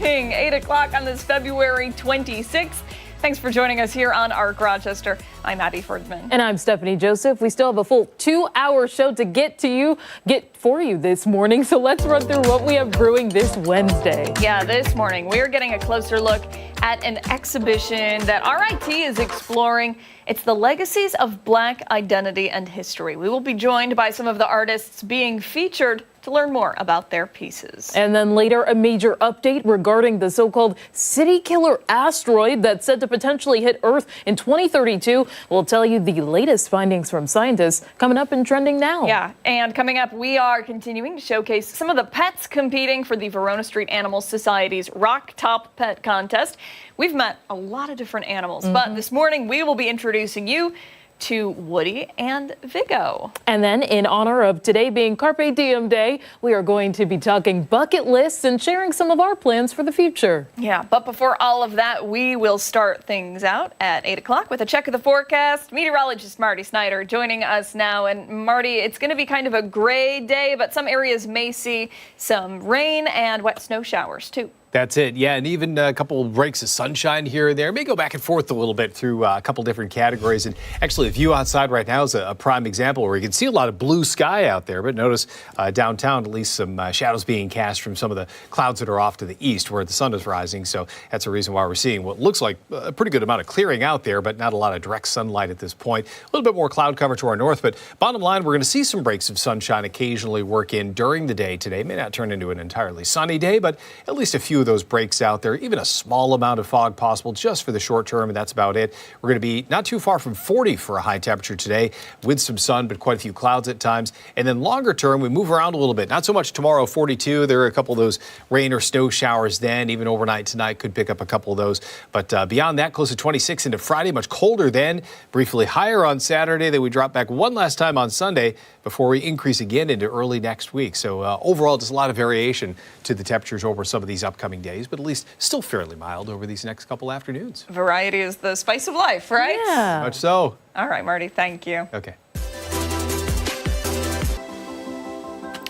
morning, 8 o'clock on this February 26th. Thanks for joining us here on Arc Rochester. I'm Addie Fordman. And I'm Stephanie Joseph. We still have a full 2-hour show to get for you this morning. So let's run through what we have brewing this Wednesday. Yeah, this morning we're getting a closer look at an exhibition that RIT is exploring. It's the legacies of Black identity and history. We will be joined by some of the artists being featured to learn more about their pieces. And then later, a major update regarding the so-called city killer asteroid that's said to potentially hit Earth in 2032. We'll tell you the latest findings from scientists coming up in Trending Now. Yeah, and coming up, we are continuing to showcase some of the pets competing for the Verona Street Animal Society's Rock Top Pet Contest. We've met a lot of different animals, but this morning we will be introducing you to Woody and Vigo. And then in honor of today being Carpe Diem Day, we are going to be talking bucket lists and sharing some of our plans for the future. Yeah, but before all of that, we will start things out at 8 o'clock with a check of the forecast. Meteorologist Marty Snyder joining us now. And Marty, it's going to be kind of a gray day, but some areas may see some rain and wet snow showers too. That's it, yeah, and even a couple breaks of sunshine here and there. May go back and forth a little bit through a couple different categories. And actually, the view outside right now is a prime example where you can see a lot of blue sky out there. But notice downtown, at least some shadows being cast from some of the clouds that are off to the east where the sun is rising. So that's a reason why we're seeing what looks like a pretty good amount of clearing out there, but not a lot of direct sunlight at this point. A little bit more cloud cover to our north, but bottom line, we're going to see some breaks of sunshine occasionally work in during the day today. May not turn into an entirely sunny day, but at least a few of those breaks out there, even a small amount of fog possible just for the short term, and that's about it. We're going to be not too far from 40 for a high temperature today with some sun, but quite a few clouds at times. And then longer term, we move around a little bit. Not so much tomorrow, 42. There are a couple of those rain or snow showers then. Even overnight tonight could pick up a couple of those. But beyond that, close to 26 into Friday, much colder then. Briefly higher on Saturday. Then we drop back one last time on Sunday before we increase again into early next week. So overall, just a lot of variation to the temperatures over some of these upcoming days, but at least still fairly mild over these next couple afternoons. Variety is the spice of life, right? Yeah. Much so. All right, Marty, thank you. Okay.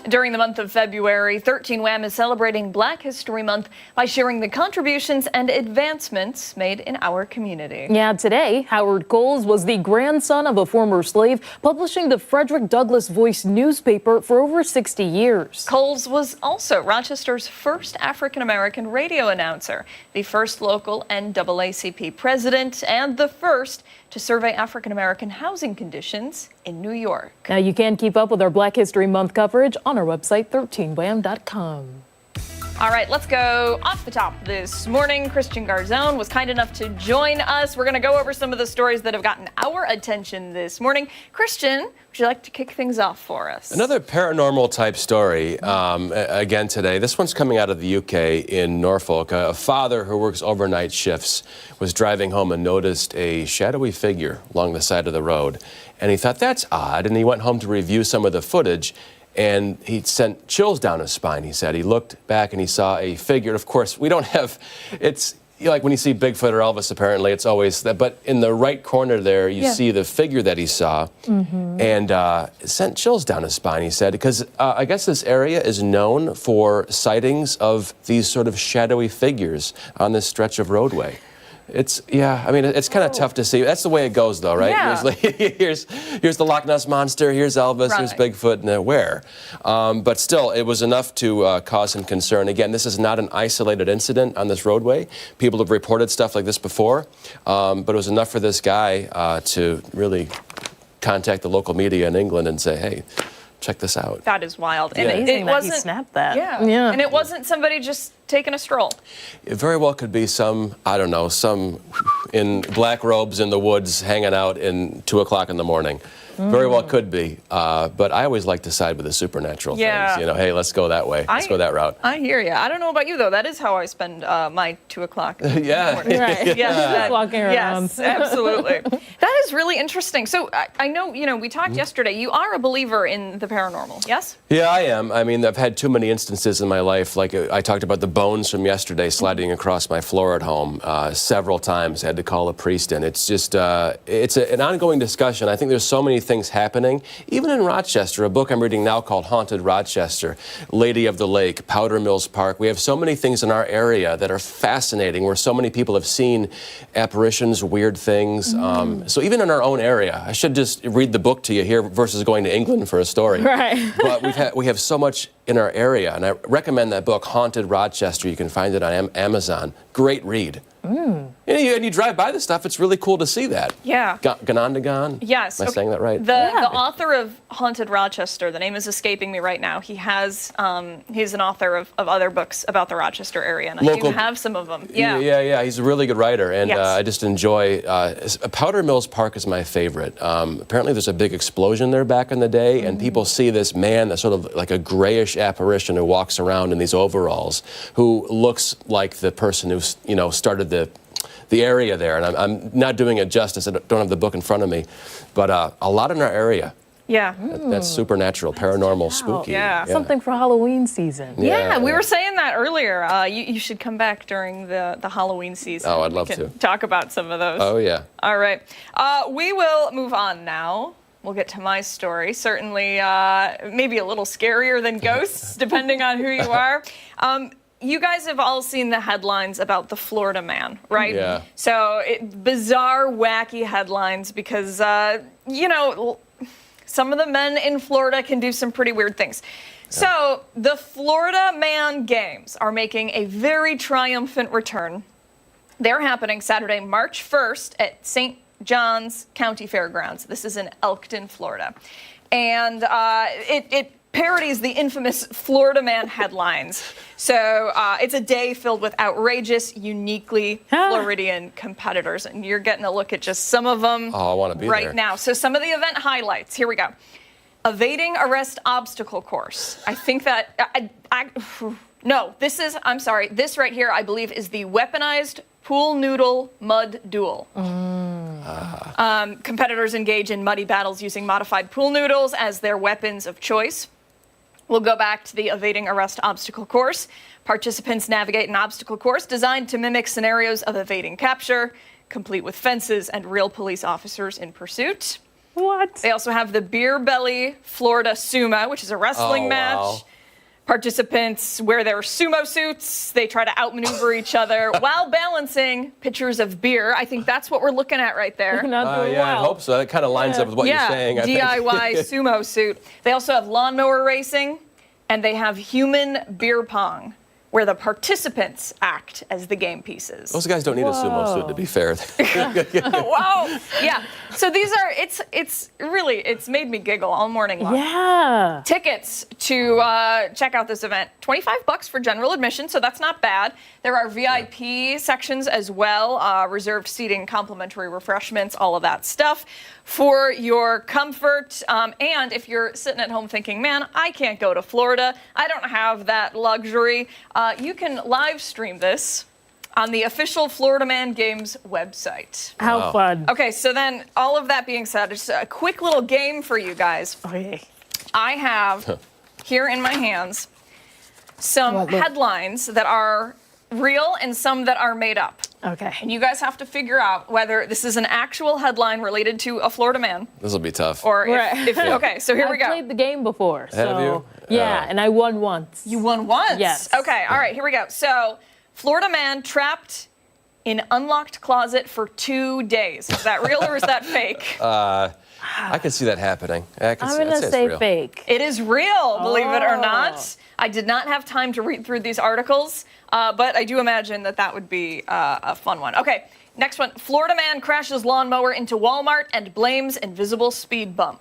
During the month of February, 13 WHAM is celebrating Black History Month by sharing the contributions and advancements made in our community. Yeah, today, Howard Coles was the grandson of a former slave, publishing the Frederick Douglass Voice newspaper for over 60 years. Coles was also Rochester's first African-American radio announcer, the first local NAACP president, and the first to survey African-American housing conditions in New York. Now, you can keep up with our Black History Month coverage on our website, 13wham.com. All right, let's go off the top this morning. Christian Garzone was kind enough to join us. We're going to go over some of the stories that have gotten our attention this morning. Christian, would you like to kick things off for us? Another paranormal type story again today. This one's coming out of the UK in Norfolk. A father who works overnight shifts was driving home and noticed a shadowy figure along the side of the road. And he thought, that's odd. And he went home to review some of the footage. And he sent chills down his spine, he said. He looked back and he saw a figure. Of course, we don't have, it's like when you see Bigfoot or Elvis, apparently, it's always that. But in the right corner there, you see the figure that he saw. And it sent chills down his spine, he said, because I guess this area is known for sightings of these sort of shadowy figures on this stretch of roadway. It's, yeah, I mean, it's kind of tough to see. That's the way it goes, though, right? Yeah. Here's the Loch Ness Monster, here's Elvis, here's Bigfoot, and where? But still, it was enough to cause some concern. Again, this is not an isolated incident on this roadway. People have reported stuff like this before, but it was enough for this guy to really contact the local media in England and say, hey, check this out. That is wild. And it wasn't, he snapped that. Yeah. And it wasn't somebody just taking a stroll. It very well could be some, I don't know, some in black robes in the woods hanging out in 2 o'clock in the morning. Very well could be, but I always like to side with the supernatural things. You know, hey, let's go that way. Let's go that route. I hear you. I don't know about you, though. That is how I spend my 2 o'clock in the morning. Right. Yes, walking around. Yes, absolutely. That is really interesting. So I know, we talked yesterday. You are a believer in the paranormal, yes? Yeah, I am. I mean, I've had too many instances in my life. Like I talked about the bones from yesterday sliding across my floor at home several times. I had to call a priest in. It's just, it's an ongoing discussion. I think there's so many things happening. Even in Rochester, a book I'm reading now called Haunted Rochester, Lady of the Lake, Powder Mills Park. We have so many things in our area that are fascinating, where so many people have seen apparitions, weird things. So even in our own area, I should just read the book to you here versus going to England for a story. Right. But we have so much in our area, and I recommend that book, Haunted Rochester. You can find it on Amazon. Great read. And you drive by the stuff, it's really cool to see that. Yeah. Ganondagan? Yes. Am I saying that right? The author of Haunted Rochester, the name is escaping me right now. He has, he's an author of other books about the Rochester area, and I do have some of them. Yeah. He's a really good writer, and Yes. I just enjoy. Powder Mills Park is my favorite. Apparently, there's a big explosion there back in the day, and people see this man that's sort of like a grayish apparition who walks around in these overalls, who looks like the person who started the area there. And I'm not doing it justice. I don't have the book in front of me, but a lot in our area. Yeah. That's supernatural, paranormal, spooky. Yeah. Something for Halloween season. Yeah, we were saying that earlier. You should come back during the Halloween season. Oh, I'd love we to. can talk about some of those. Oh, yeah. All right. We will move on now. We'll get to my story. Certainly, maybe a little scarier than ghosts, depending on who you are. You guys have all seen the headlines about the Florida man, right? Yeah. So bizarre, wacky headlines because, some of the men in Florida can do some pretty weird things. Yeah. So the Florida Man Games are making a very triumphant return. They're happening Saturday, March 1st at St. John's County Fairgrounds. This is in Elkton, Florida. And it parodies the infamous Florida Man headlines. So it's a day filled with outrageous, uniquely Floridian competitors. And you're getting a look at just some of them I want to be right there. now. So some of the event highlights. Here we go. Evading arrest obstacle course. I think that, no, I'm sorry. This right here, I believe, is the weaponized pool noodle mud duel. Competitors engage in muddy battles using modified pool noodles as their weapons of choice. We'll go back to the evading arrest obstacle course. Participants navigate an obstacle course designed to mimic scenarios of evading capture, complete with fences and real police officers in pursuit. What? They also have the Beer Belly Florida Sumo, which is a wrestling match. Wow. Participants wear their sumo suits. They try to outmaneuver each other while balancing pitchers of beer. I think that's what we're looking at right there. Not doing Yeah, I well. hope so. That kind of lines up with what you're saying. I think. DIY sumo suit. They also have lawnmower racing, and they have human beer pong, where the participants act as the game pieces. Those guys don't need a sumo suit, to be fair. Wow. Yeah. So these are, it's made me giggle all morning long. Yeah. Tickets to check out this event, $25 for general admission, so that's not bad. There are VIP sections as well, reserved seating, complimentary refreshments, all of that stuff for your comfort. And if you're sitting at home thinking, man, I can't go to Florida, I don't have that luxury, you can live stream this on the official Florida Man Games website. How fun. Okay, so then all of that being said, just a quick little game for you guys. Okay. I have here in my hands some headlines that are real and some that are made up. Okay. And you guys have to figure out whether this is an actual headline related to a Florida man This will be tough. or Right. okay, so here we I've go. played the game before. Have you? Yeah, and I won once. You won once? Yes. Okay, all right, here we go. So, Florida man trapped in unlocked closet for 2 days. Is that real or is that fake? I can see that happening. I'm going to say real. fake. It is real, believe it or Oh. not. I did not have time to read through these articles, but I do imagine that would be a fun one. Okay, next one. Florida man crashes lawnmower into Walmart and blames invisible speed bump.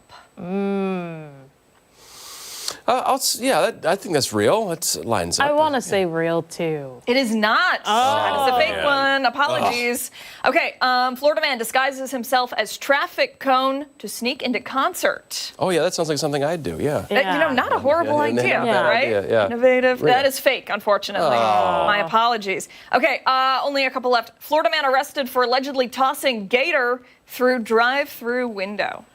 I think that's real. It lines up. I want to say real too. It is not. That is a fake man. one. Apologies. Okay, Florida man disguises himself as traffic cone to sneak into concert. Oh, yeah, that sounds like something I'd do, yeah. Not a horrible Yeah, idea, not a bad right? idea, yeah. Innovative. Real. That is fake, unfortunately. My apologies. Okay, only a couple left. Florida man arrested for allegedly tossing gator through drive-through window.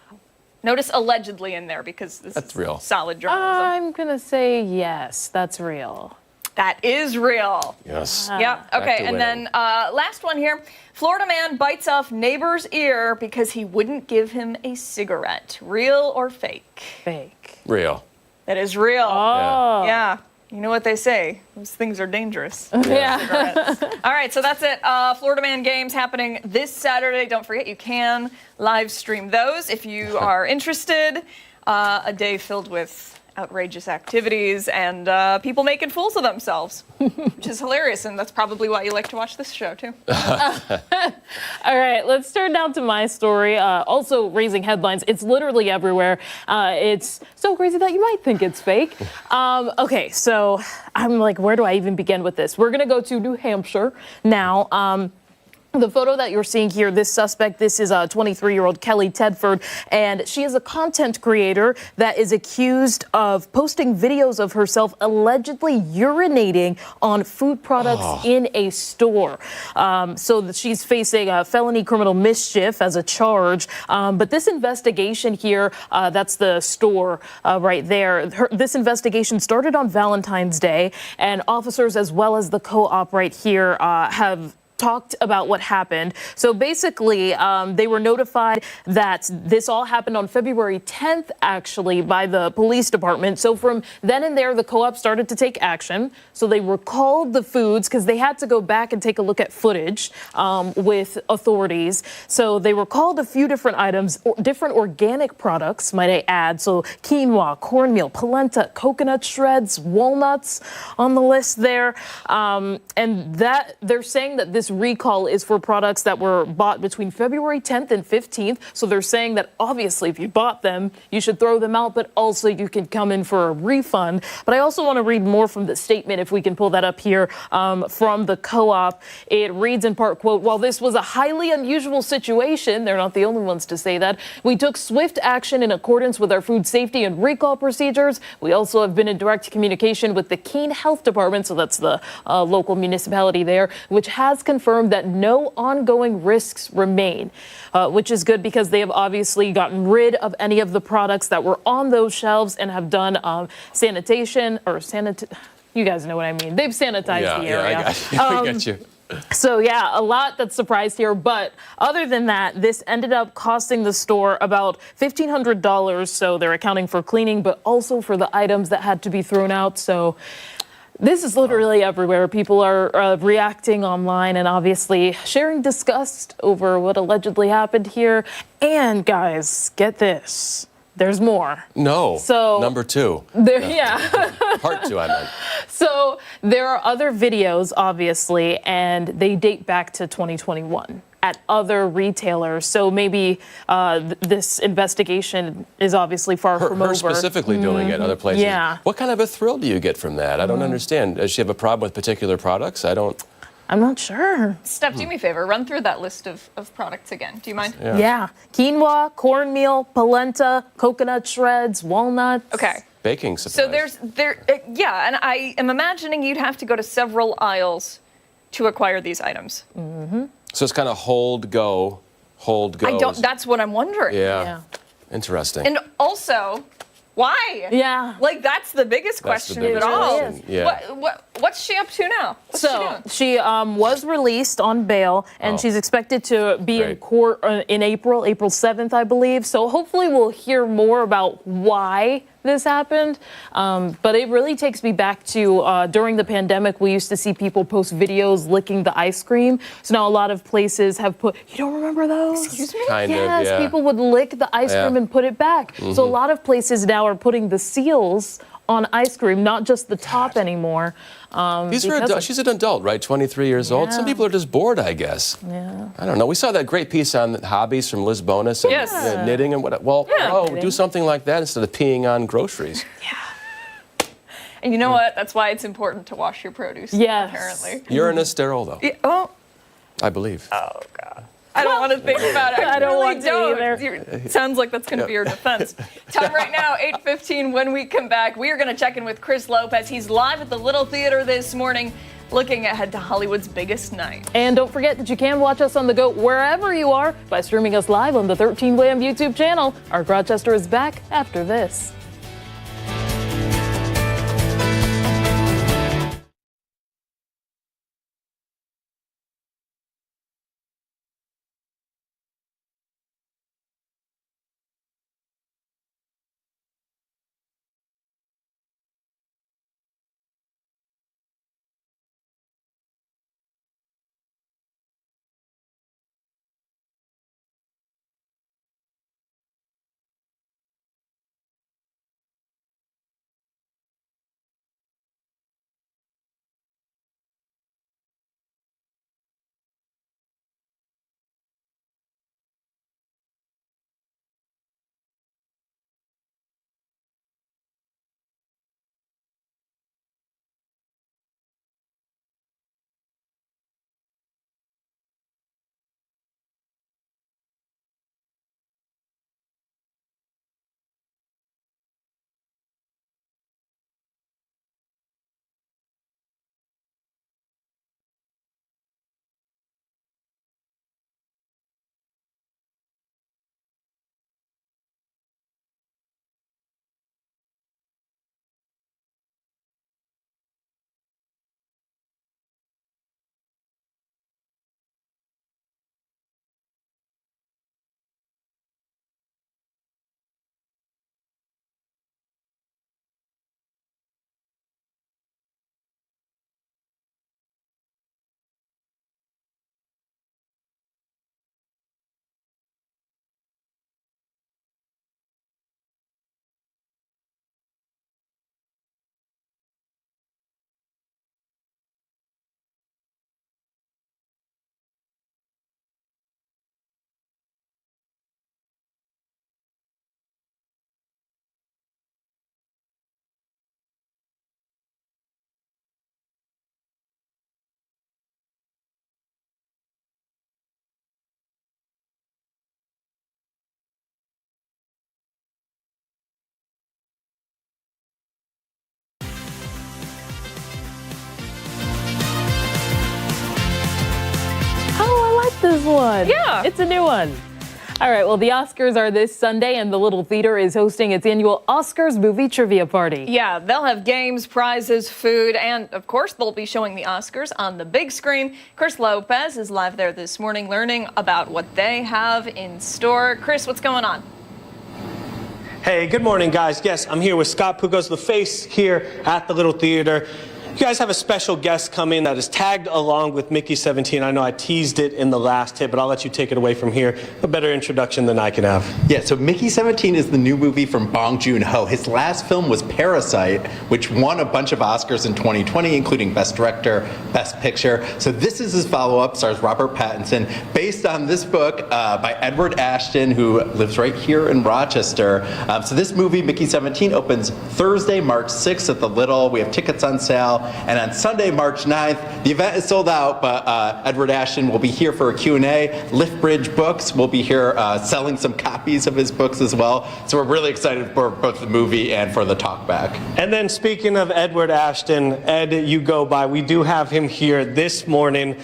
Notice allegedly in there because this That's is real. solid journalism. I'm going to say yes, that's real. That is real. Yes. Yep. Back Okay. to And winning. then last one here. Florida man bites off neighbor's ear because he wouldn't give him a cigarette. Real or fake? Fake. Real. That is real. Oh. Yeah. You know what they say? Those things are dangerous. Yeah. All right, so that's it. Florida Man games happening this Saturday. Don't forget, you can live stream those if you are interested. A day filled with outrageous activities and people making fools of themselves, which is hilarious, and that's probably why you like to watch this show, too. All right, let's turn down to my story. Also raising headlines. It's literally everywhere. It's so crazy that you might think it's fake. Okay, so I'm like, where do I even begin with this? We're going to go to New Hampshire now. The photo that you're seeing here, this suspect, this is a 23-year-old Kelly Tedford, and she is a content creator that is accused of posting videos of herself allegedly urinating on food products in a store. So she's facing a felony criminal mischief as a charge. But this investigation here, that's the store right there. This investigation started on Valentine's Day, and officers as well as the co-op right here have talked about what happened. So basically, they were notified that this all happened on February 10th, actually, by the police department. So from then and there, the co-op started to take action. So they recalled the foods because they had to go back and take a look at footage with authorities. So they recalled a few different items, different organic products, might I add. So quinoa, cornmeal, polenta, coconut shreds, walnuts on the list there. And that they're saying that this recall is for products that were bought between February 10th and 15th. So they're saying that obviously if you bought them, you should throw them out, but also you can come in for a refund. But I also want to read more from the statement, if we can pull that up here, from the co-op. It reads in part, quote, "While this was a highly unusual situation," they're not the only ones to say that, "we took swift action in accordance with our food safety and recall procedures. We also have been in direct communication with the Keene Health Department," so that's the local municipality there, "which has confirmed that no ongoing risks remain," which is good because they have obviously gotten rid of any of the products that were on those shelves and have done sanitation or you guys know what I mean. They've sanitized the area. I got you. So yeah, a lot that's surprised here. But other than that, this ended up costing the store about $1,500. So they're accounting for cleaning, but also for the items that had to be thrown out. So this is literally everywhere. People are reacting online and obviously sharing disgust over what allegedly happened here. And guys, get this. There's more. No. So number two. Yeah. Part two, I meant. So there are other videos, obviously, and they date back to 2021 at other retailers. So maybe this investigation is obviously far from over. Her specifically doing it other places. Yeah. What kind of a thrill do you get from that? I don't understand. Does she have a problem with particular products? I'm not sure. Steph, do me a favor. Run through that list of products again. Do you mind? Yeah. Quinoa, cornmeal, polenta, coconut shreds, walnuts. Okay. Baking supplies. So yeah, and I am imagining you'd have to go to several aisles to acquire these items. Mm-hmm. So it's kind of hold, go. That's what I'm wondering. Yeah. Interesting. And also, why? Yeah. Like, that's the biggest That's the question biggest of it all. question, yeah. What's she up to now? What's she doing? She was released on bail, and she's expected to be in Great. court in April 7th, I believe. So hopefully we'll hear more about why this happened. But it really takes me back to during the pandemic, we used to see people post videos licking the ice cream. So now a lot of places have put, you don't remember those? Excuse me? Kind of, Yes, yeah. people would lick the ice cream Yeah. and put it back. So a lot of places now are putting the seals on ice cream, not just the top anymore. She's an adult, right? 23 years old. Some Yeah. people are just bored, I guess. Yeah. I don't know. We saw that great piece on hobbies from Liz Bonus and Yes. knitting and what. Well, knitting. do something like that instead of peeing on groceries. And you know what? That's why it's important to wash your produce. Yes. Apparently. Urine is sterile, though, Yeah, oh, I believe. God. I don't want to think about it. I don't really want to either. Sounds like that's going to be your defense. Time right now, 8:15. When we come back, we are going to check in with Chris Lopez. He's live at the Little Theater this morning, looking ahead to Hollywood's biggest night. And don't forget that you can watch us on the go wherever you are by streaming us live on the 13 WHAM YouTube channel. Our Rochester is back after this. one. Yeah. It's a new one. All right, well, the Oscars are this Sunday, and the Little Theater is hosting its annual Oscars movie trivia party. Yeah, they'll have games, prizes, food, and of course, they'll be showing the Oscars on the big screen. Chris Lopez is live there this morning learning about what they have in store. Chris, what's going on? Hey, good morning, guys. Yes, I'm here with Scott Pugos, the face here at the Little Theater. You guys have a special guest coming that is tagged along with Mickey 17. I know I teased it in the last hit, but I'll let you take it away from here. A better introduction than I can have. Yeah, so Mickey 17 is the new movie from Bong Joon-ho. His last film was Parasite, which won a bunch of Oscars in 2020, including Best Director, Best Picture. So this is his follow-up, stars Robert Pattinson, based on this book by Edward Ashton, who lives right here in Rochester. So this movie, Mickey 17, opens Thursday, March 6th at the Little. We have tickets on sale. And on Sunday, March 9th, the event is sold out, but Edward Ashton will be here for a Q&A. Liftbridge Books will be here selling some copies of his books as well. So we're really excited for both the movie and for the talkback. And then speaking of Edward Ashton, Ed, you go by. We do have him here this morning.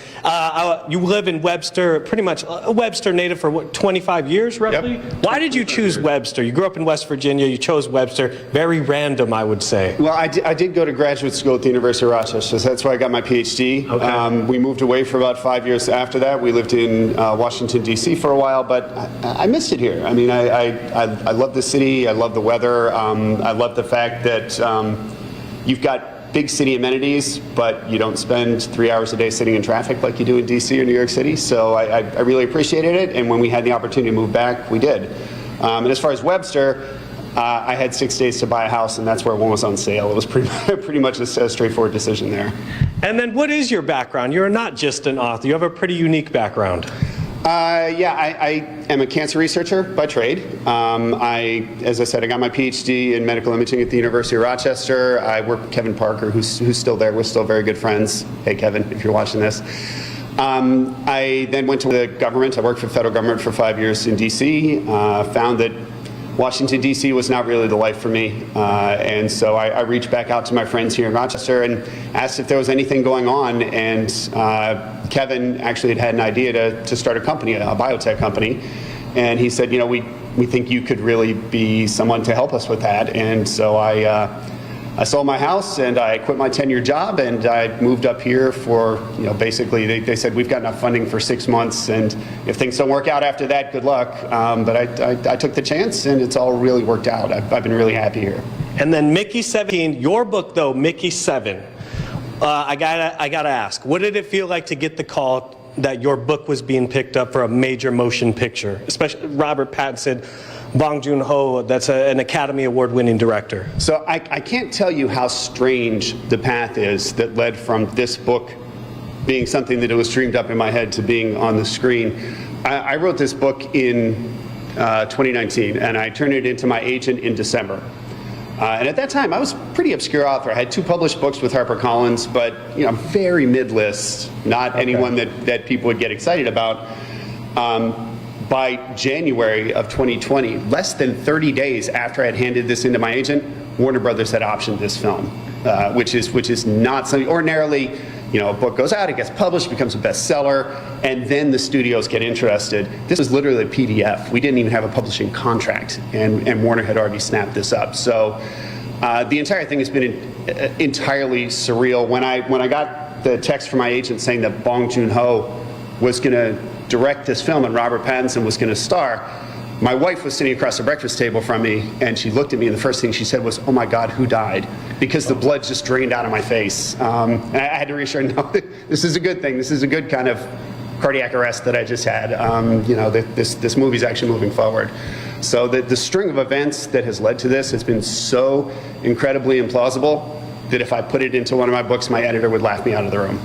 You live in Webster, pretty much a Webster native for what, 25 years, roughly? Yep. Why did you choose Webster? You grew up in West Virginia. You chose Webster. Very random, I would say. Well, I did go to graduate school at the University of Rochester, so that's where I got my PhD. Okay. We moved away for about 5 years after that. We lived in Washington, D.C. for a while, but I missed it here. I mean, I love the city. I love the weather. I love the fact that you've got big city amenities, but you don't spend 3 hours a day sitting in traffic like you do in D.C. or New York City. So I really appreciated it, and when we had the opportunity to move back, we did. And as far as Webster, I had 6 days to buy a house, and that's where one was on sale. It was pretty much a straightforward decision there. And then what is your background? You're not just an author. You have a pretty unique background. Yeah, I am a cancer researcher by trade. As I said, I got my PhD in medical imaging at the University of Rochester. I work with Kevin Parker, who's still there. We're still very good friends. Hey, Kevin, if you're watching this. I then went to the government. I worked for the federal government for 5 years in D.C., found that Washington, D.C. was not really the life for me, and so I reached back out to my friends here in Rochester and asked if there was anything going on, and Kevin actually had an idea to start a company, a biotech company, and he said, you know, we think you could really be someone to help us with that, and so I sold my house and I quit my 10-year job and I moved up here for, you know, basically they said we've got enough funding for 6 months and if things don't work out after that, good luck. But I took the chance and it's all really worked out. I've been really happy here. And then Mickey 17, your book though, Mickey 7. I gotta ask, what did it feel like to get the call that your book was being picked up for a major motion picture? Especially Robert Pattinson, Bong Joon-ho, that's an Academy Award-winning director. So I can't tell you how strange the path is that led from this book being something that it was dreamed up in my head to being on the screen. I wrote this book in 2019 and I turned it into my agent in December. And at that time, I was a pretty obscure author. I had 2 published books with HarperCollins, but you know, very mid-list, not anyone that people would get excited about. By January of 2020, less than 30 days after I had handed this into my agent, Warner Brothers had optioned this film, which is not something ordinarily. You know, a book goes out, it gets published, becomes a bestseller, and then the studios get interested. This was literally a PDF. We didn't even have a publishing contract, and Warner had already snapped this up. So the entire thing has been entirely surreal. When I got the text from my agent saying that Bong Joon-ho was going to direct this film and Robert Pattinson was going to star, my wife was sitting across the breakfast table from me and she looked at me and the first thing she said was, "Oh my God, who died?" Because the blood just drained out of my face. And I had to reassure her, no, this is a good thing. This is a good kind of cardiac arrest that I just had. You know, this movie's actually moving forward. So the string of events that has led to this has been so incredibly implausible that if I put it into one of my books, my editor would laugh me out of the room.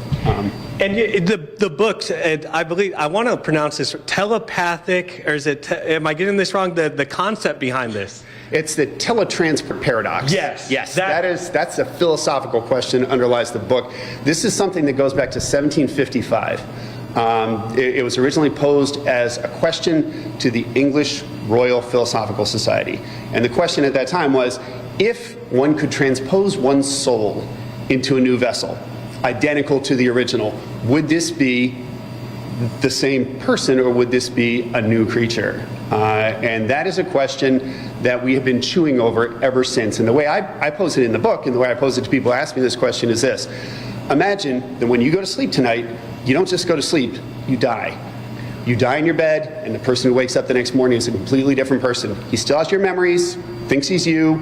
And the books, I believe, I want to pronounce this, telepathic, or is it, am I getting this wrong, the concept behind this? It's the teletransport paradox. Yes. Yes, that's a philosophical question that underlies the book. This is something that goes back to 1755. It was originally posed as a question to the English Royal Philosophical Society. And the question at that time was, if one could transpose one's soul into a new vessel, identical to the original, would this be the same person, or would this be a new creature? And that is a question that we have been chewing over ever since. And the way I pose it in the book, and the way I pose it to people who ask me this question is this. Imagine that when you go to sleep tonight, you don't just go to sleep, you die. You die in your bed, and the person who wakes up the next morning is a completely different person. He still has your memories, thinks he's you,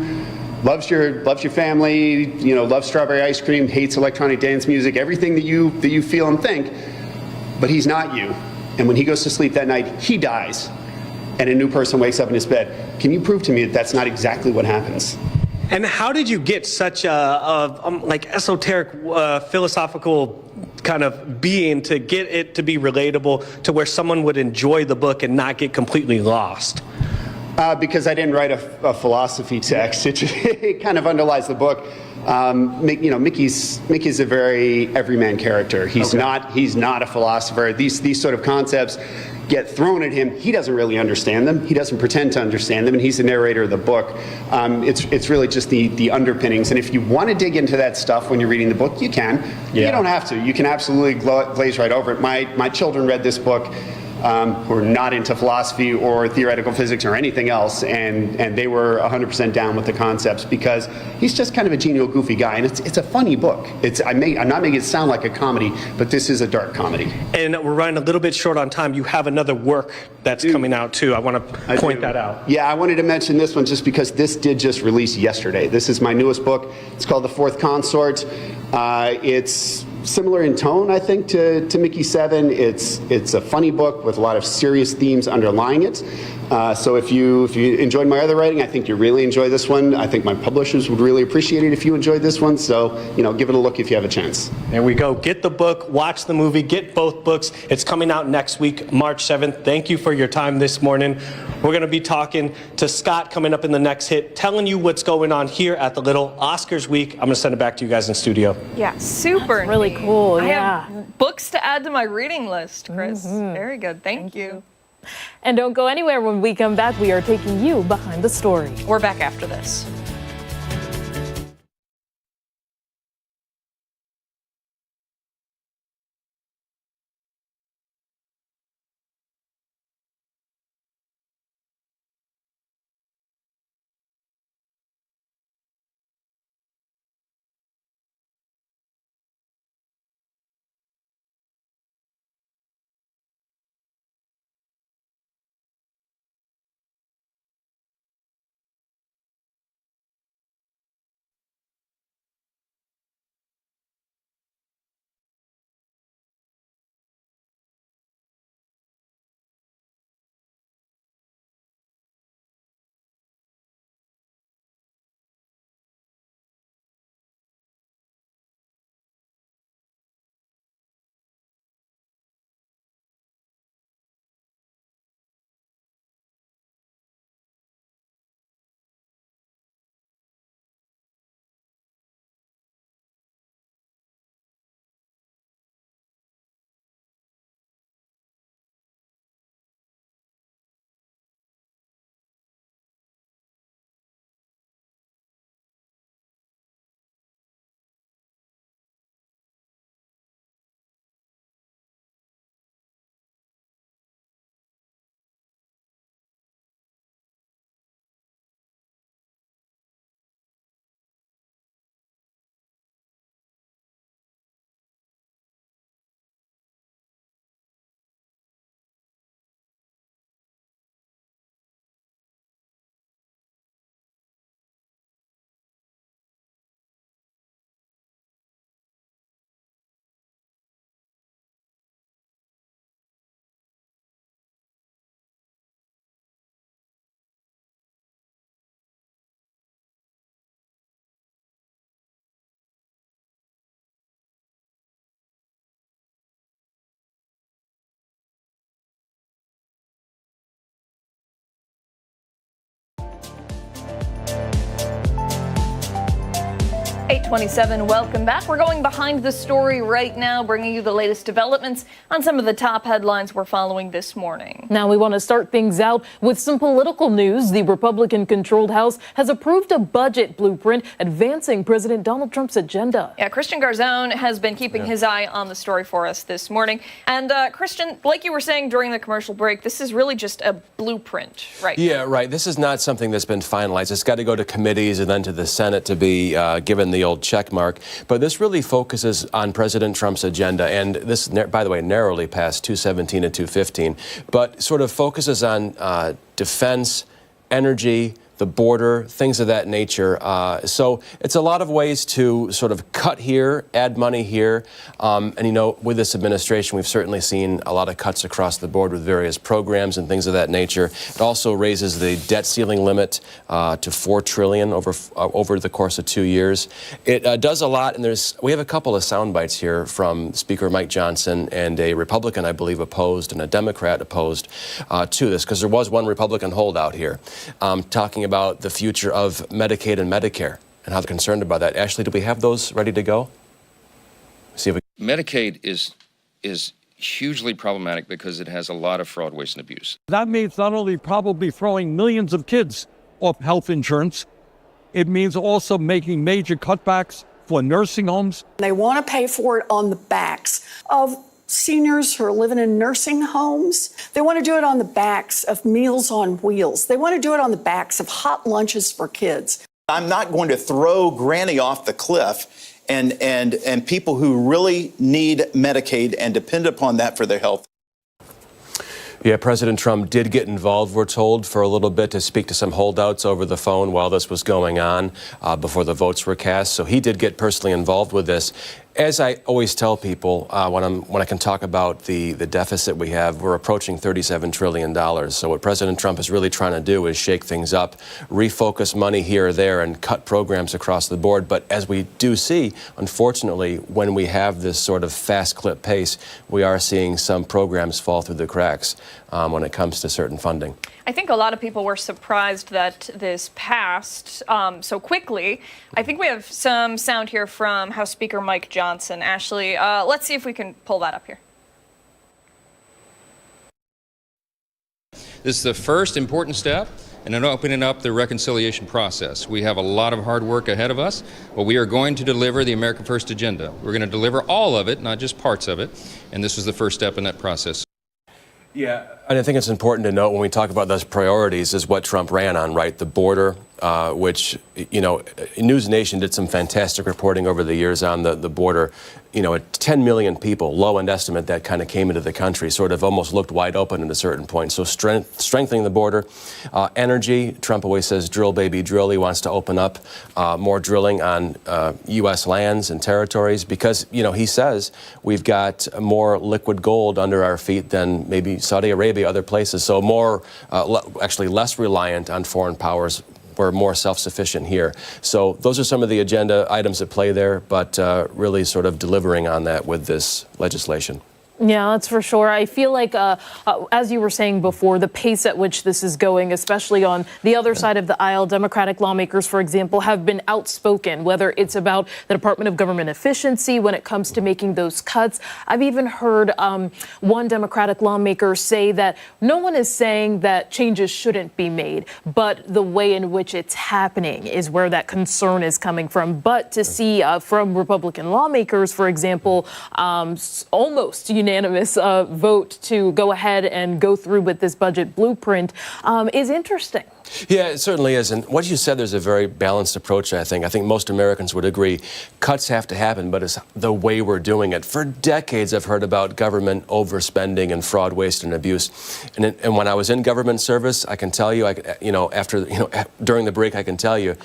loves your family, loves strawberry ice cream, hates electronic dance music, everything that you feel and think, but he's not you. And when he goes to sleep that night, he dies, and a new person wakes up in his bed. Can you prove to me that that's not exactly what happens? And how did you get such a like esoteric, philosophical kind of being to get it to be relatable to where someone would enjoy the book and not get completely lost? Because I didn't write a philosophy text. It kind of underlies the book. Mickey's a very everyman character. He's not a philosopher. These sort of concepts get thrown at him. He doesn't really understand them. He doesn't pretend to understand them, and he's the narrator of the book. It's really just the underpinnings. And if you want to dig into that stuff when you're reading the book, you can. Yeah. You don't have to. You can absolutely glaze right over it. My children read this book, who are not into philosophy or theoretical physics or anything else, and they were 100% down with the concepts because he's just kind of a genial, goofy guy, and it's a funny book. I'm not making it sound like a comedy, but this is a dark comedy. And we're running a little bit short on time. You have another work that's coming out too. I want to point that out. Yeah, I wanted to mention this one just because this did just release yesterday. This is my newest book. It's called The Fourth Consort. It's similar in tone, I think, to Mickey 7. It's a funny book with a lot of serious themes underlying it. So if you enjoyed my other writing, I think you really enjoy this one. I think my publishers would really appreciate it if you enjoyed this one. So, give it a look if you have a chance. There we go. Get the book, watch the movie, get both books. It's coming out next week, March 7th. Thank you for your time this morning. We're going to be talking to Scott coming up in the next hit, telling you what's going on here at the Little Oscars week. I'm going to send it back to you guys in studio. Yeah, super. That's really cool. I Yeah. have books to add to my reading list, Chris. Very good. Thank you. And don't go anywhere. When we come back, we are taking you behind the story. We're back after this. 8:27. Welcome back. We're going behind the story right now, bringing you the latest developments on some of the top headlines we're following this morning. Now we want to start things out with some political news. The Republican-controlled House has approved a budget blueprint advancing President Donald Trump's agenda. Yeah, Christian Garzone has been keeping his eye on the story for us this morning. And Christian, like you were saying during the commercial break, this is really just a blueprint, right? Yeah, right. This is not something that's been finalized. It's got to go to committees and then to the Senate to be given the old check mark. But this really focuses on President Trump's agenda. And this, by the way, narrowly passed 217 and 215, but sort of focuses on defense, energy, the border, things of that nature. So it's a lot of ways to sort of cut here, add money here. And, you know, with this administration, we've certainly seen a lot of cuts across the board with various programs and things of that nature. It also raises the debt ceiling limit to $4 trillion over the course of 2 years. It does a lot, and we have a couple of sound bites here from Speaker Mike Johnson, and a Republican, I believe, opposed, and a Democrat opposed to this, because there was one Republican holdout here talking about the future of Medicaid and Medicare and how they're concerned about that. Ashley, do we have those ready to go? See if we Medicaid is hugely problematic because it has a lot of fraud, waste, and abuse. That means not only probably throwing millions of kids off health insurance, it means also making major cutbacks for nursing homes. They want to pay for it on the backs of seniors who are living in nursing homes. They want to do it on the backs of Meals on Wheels. They want to do it on the backs of hot lunches for kids. I'm not going to throw Granny off the cliff and people who really need Medicaid and depend upon that for their health. Yeah, President Trump did get involved, we're told, for a little bit to speak to some holdouts over the phone while this was going on before the votes were cast. So he did get personally involved with this. As I always tell people, when I can talk about the deficit we have, we're approaching $37 trillion. So what President Trump is really trying to do is shake things up, refocus money here or there, and cut programs across the board. But as we do see, unfortunately, when we have this sort of fast clip pace, we are seeing some programs fall through the cracks when it comes to certain funding. I think a lot of people were surprised that this passed so quickly. I think we have some sound here from House Speaker Mike Johnson. Ashley, let's see if we can pull that up here. This is the first important step in opening up the reconciliation process. We have a lot of hard work ahead of us, but we are going to deliver the America First agenda. We're going to deliver all of it, not just parts of it, and this was the first step in that process. Yeah, and I think it's important to note when we talk about those priorities is what Trump ran on, right? The border, which, you know, News Nation did some fantastic reporting over the years on the border. You know, 10 million people, low-end estimate, that kind of came into the country, sort of almost looked wide open at a certain point. So strengthening the border. Energy, Trump always says drill, baby, drill. He wants to open up more drilling on U.S. lands and territories because, you know, he says we've got more liquid gold under our feet than maybe Saudi Arabia, other places. So more, actually less reliant on foreign powers. We're more self-sufficient here. So those are some of the agenda items at play there, but really sort of delivering on that with this legislation. Yeah, that's for sure. I feel like, as you were saying before, the pace at which this is going, especially on the other side of the aisle, Democratic lawmakers, for example, have been outspoken, whether it's about the Department of Government Efficiency when it comes to making those cuts. I've even heard one Democratic lawmaker say that no one is saying that changes shouldn't be made, but the way in which it's happening is where that concern is coming from. But to see from Republican lawmakers, for example, almost unanimous vote to go ahead and go through with this budget blueprint is interesting. Yeah, it certainly is. And what you said, there's a very balanced approach, I think. I think most Americans would agree. Cuts have to happen, but it's the way we're doing it. For decades, I've heard about government overspending and fraud, waste, and abuse. And when I was in government service, I can tell you, during the break, I can tell you,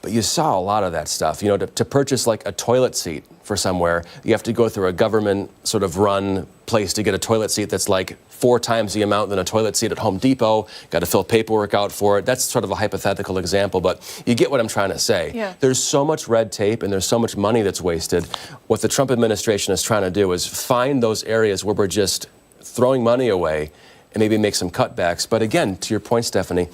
but you saw a lot of that stuff. You know, to purchase like a toilet seat for somewhere, you have to go through a government sort of run place to get a toilet seat that's like 4 times the amount than a toilet seat at Home Depot. Got to fill paperwork out for it. That's sort of a hypothetical example, but you get what I'm trying to say. Yeah. There's so much red tape and there's so much money that's wasted. What the Trump administration is trying to do is find those areas where we're just throwing money away and maybe make some cutbacks. But again, to your point, Stephanie,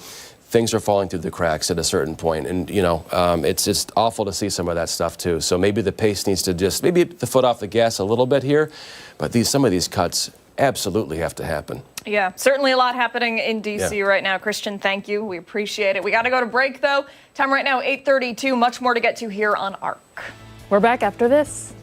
things are falling through the cracks at a certain point. And, it's just awful to see some of that stuff, too. So maybe the pace needs to just, maybe the foot off the gas a little bit here. But some of these cuts absolutely have to happen. Yeah, certainly a lot happening in D.C. right now. Christian, thank you. We appreciate it. We got to go to break, though. Time right now, 8:32. Much more to get to here on ARC. We're back after this.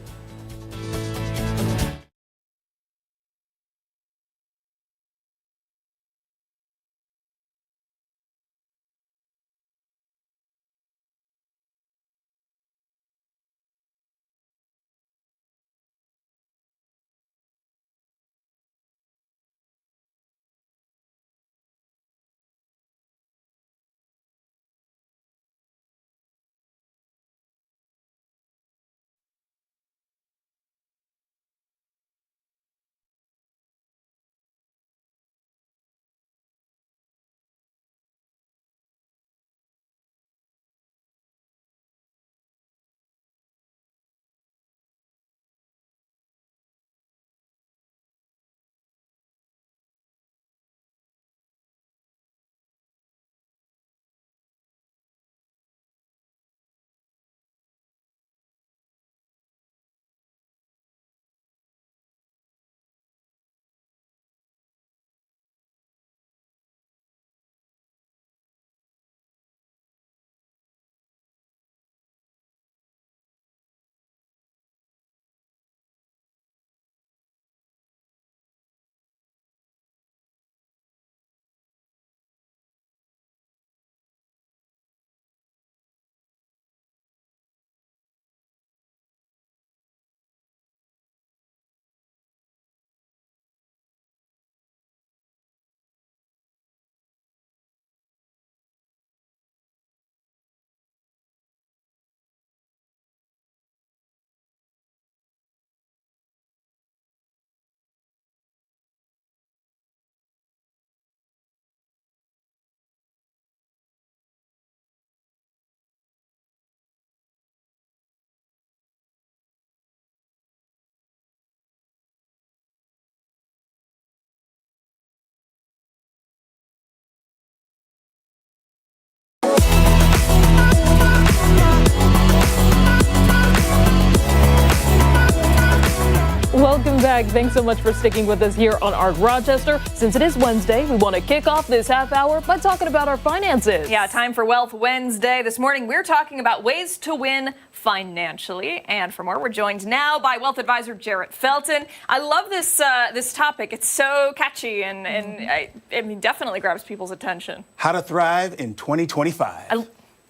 Welcome back. Thanks so much for sticking with us here on ARC Rochester. Since it is Wednesday, we want to kick off this half hour by talking about our finances. Yeah, time for Wealth Wednesday. This morning, we're talking about ways to win financially. And for more, we're joined now by wealth advisor Jarrett Felton. I love this this topic. It's so catchy and I mean, definitely grabs people's attention. How to thrive in 2025.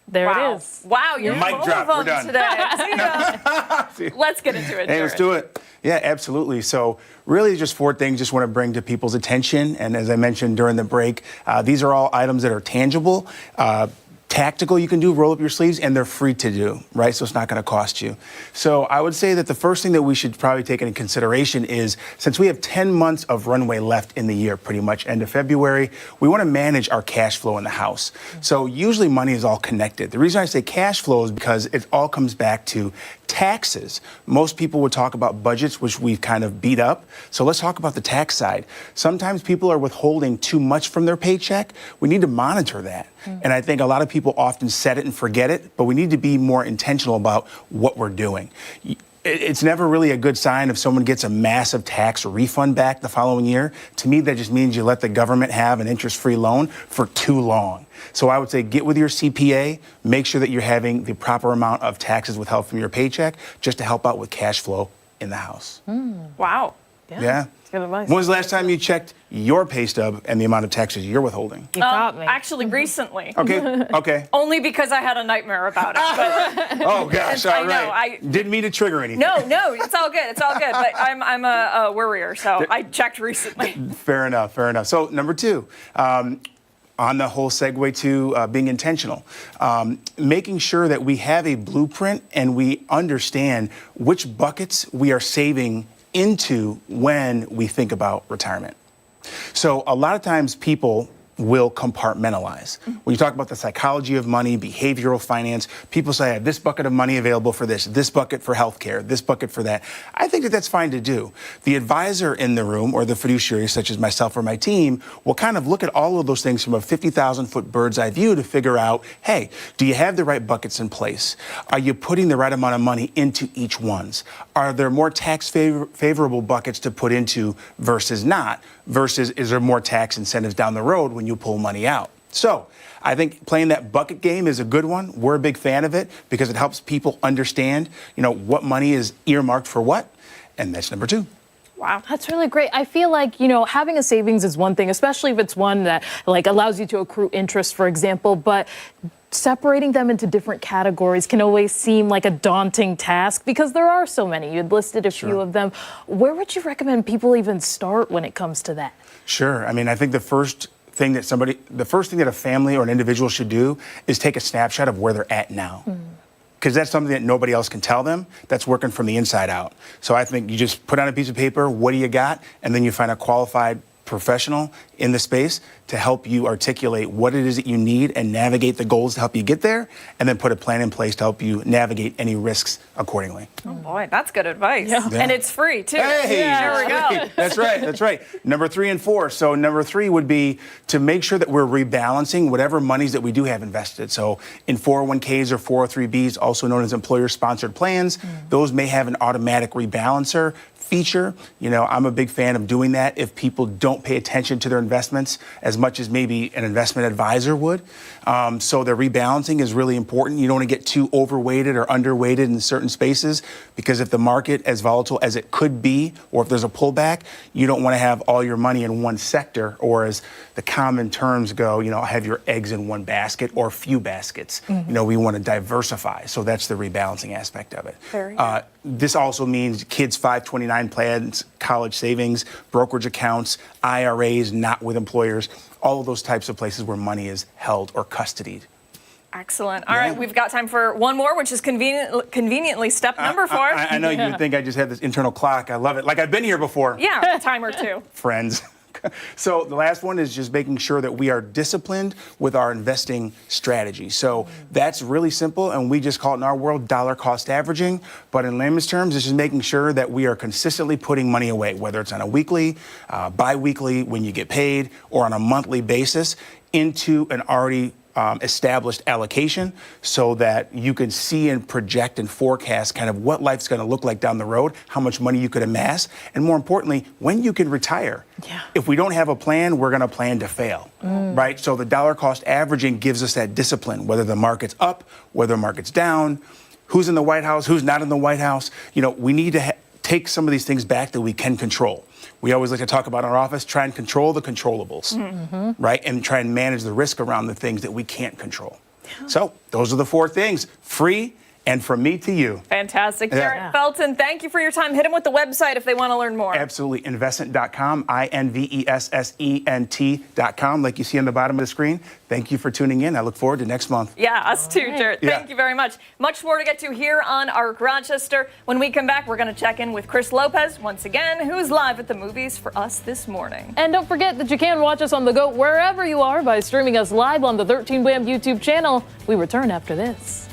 There Wow. it is. Wow, you're Mic full drop. of We're them done. today. Let's get into it, Hey, let's Jarrett. do it. Yeah, absolutely. So really just 4 things just want to bring to people's attention. And as I mentioned during the break, these are all items that are tangible, tactical you can do, roll up your sleeves, and they're free to do, right? So it's not going to cost you. So I would say that the first thing that we should probably take into consideration is, since we have 10 months of runway left in the year, pretty much end of February, we want to manage our cash flow in the house. So usually money is all connected. The reason I say cash flow is because it all comes back to taxes. Most people would talk about budgets, which we've kind of beat up. So let's talk about the tax side. Sometimes people are withholding too much from their paycheck. We need to monitor that. And I think a lot of people often set it and forget it, but we need to be more intentional about what we're doing. It's never really a good sign if someone gets a massive tax refund back the following year. To me, that just means you let the government have an interest-free loan for too long. So I would say get with your CPA, make sure that you're having the proper amount of taxes withheld from your paycheck just to help out with cash flow in the house. Wow. Yeah. That's good advice. When was the last time you checked your pay stub and the amount of taxes you're withholding? You caught me. Actually, recently. Okay. Only because I had a nightmare about it. But Oh gosh, all I know, right. Didn't mean to trigger anything. no, it's all good. It's all good. But I'm a worrier, so I checked recently. Fair enough. So number 2, on the whole segue to being intentional, making sure that we have a blueprint and we understand which buckets we are saving into when we think about retirement. So a lot of times people will compartmentalize. When you talk about the psychology of money, behavioral finance, people say, I have this bucket of money available for this bucket for healthcare, this bucket for that. I think that that's fine to do. The advisor in the room or the fiduciary, such as myself or my team, will kind of look at all of those things from a 50,000-foot bird's eye view to figure out, hey, do you have the right buckets in place? Are you putting the right amount of money into each ones? Are there more tax favorable buckets to put into versus not? Versus is there more tax incentives down the road when you pull money out? So I think playing that bucket game is a good one. We're a big fan of it because it helps people understand, what money is earmarked for what. And that's number 2. Wow, that's really great. I feel like, having a savings is one thing, especially if it's one that allows you to accrue interest, for example, but separating them into different categories can always seem like a daunting task because there are so many. You'd listed a few of them. Where would you recommend people even start when it comes to that? Sure. I mean, I think the first thing that a family or an individual should do is take a snapshot of where they're at now. Because that's something that nobody else can tell them. That's working from the inside out. So I think you just put on a piece of paper, what do you got? And then you find a qualified professional in the space to help you articulate what it is that you need and navigate the goals to help you get there, and then put a plan in place to help you navigate any risks accordingly. Oh boy, that's good advice. Yeah. And it's free too. Hey, there we go. That's right. Number 3 and 4. So number 3 would be to make sure that we're rebalancing whatever monies that we do have invested. So in 401ks or 403bs, also known as employer-sponsored plans, those may have an automatic rebalancer feature. I'm a big fan of doing that if people don't pay attention to their investments as much as maybe an investment advisor would. So the rebalancing is really important. You don't want to get too overweighted or underweighted in certain spaces, because if the market, as volatile as it could be, or if there's a pullback, you don't want to have all your money in one sector, or as the common terms go, have your eggs in one basket or few baskets. We want to diversify. So that's the rebalancing aspect of it. This also means kids' 529 plans, college savings, brokerage accounts, IRAs not with employers, all of those types of places where money is held or custodied. Excellent. All right, we've got time for one more, which is conveniently step number 4. I know you would think I just had this internal clock. I love it. Like I've been here before. Yeah, timer 2. Friends. So the last one is just making sure that we are disciplined with our investing strategy. So that's really simple, and we just call it in our world dollar cost averaging. But in layman's terms, it's just making sure that we are consistently putting money away, whether it's on a weekly, bi-weekly, when you get paid, or on a monthly basis, into an already established allocation, so that you can see and project and forecast kind of what life's going to look like down the road, how much money you could amass, and more importantly, when you can retire. If we don't have a plan, we're going to plan to fail, right? So the dollar cost averaging gives us that discipline, whether the market's up, whether the market's down, who's in the White House, who's not in the White House. We need to take some of these things back that we can control. We always like to talk about in our office, try and control the controllables, right? And try and manage the risk around the things that we can't control. So those are the 4 things: free, and from me to you. Fantastic. Garrett Felton, thank you for your time. Hit them with the website if they want to learn more. Absolutely. Investment.com, invessent.com, like you see on the bottom of the screen. Thank you for tuning in. I look forward to next month. Yeah, us too, Jarrett. Thank you very much. Much more to get to here on Arc Rochester. When we come back, we're going to check in with Chris Lopez once again, who's live at the movies for us this morning. And don't forget that you can watch us on the go wherever you are by streaming us live on the 13 Wham YouTube channel. We return after this.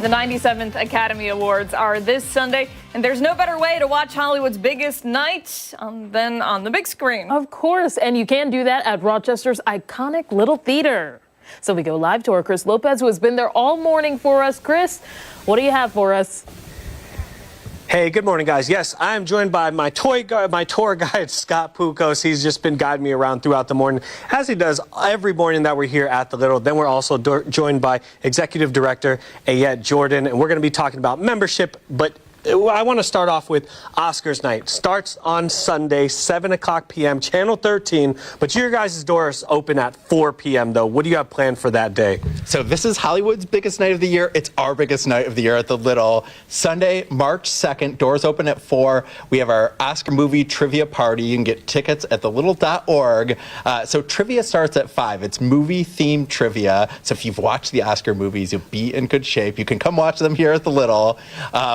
The 97th Academy Awards are this Sunday, and there's no better way to watch Hollywood's biggest night than on the big screen. Of course, and you can do that at Rochester's iconic Little Theater. So we go live to our Chris Lopez, who has been there all morning for us. Chris, what do you have for us? Hey, good morning, guys. Yes, I am joined by my tour guide, Scott Pukos. He's just been guiding me around throughout the morning, as he does every morning that we're here at the Little. Then we're also joined by Executive Director Ayette Jordan, and we're going to be talking about membership, but I want to start off with Oscars night. Starts on Sunday, 7 o'clock p.m., Channel 13, but your guys' doors open at 4 p.m., though. What do you have planned for that day? So this is Hollywood's biggest night of the year. It's our biggest night of the year at the Little. Sunday, March 2nd, doors open at 4. We have our Oscar movie trivia party. You can get tickets at thelittle.org. So trivia starts at 5. It's movie-themed trivia. So if you've watched the Oscar movies, you'll be in good shape. You can come watch them here at the Little.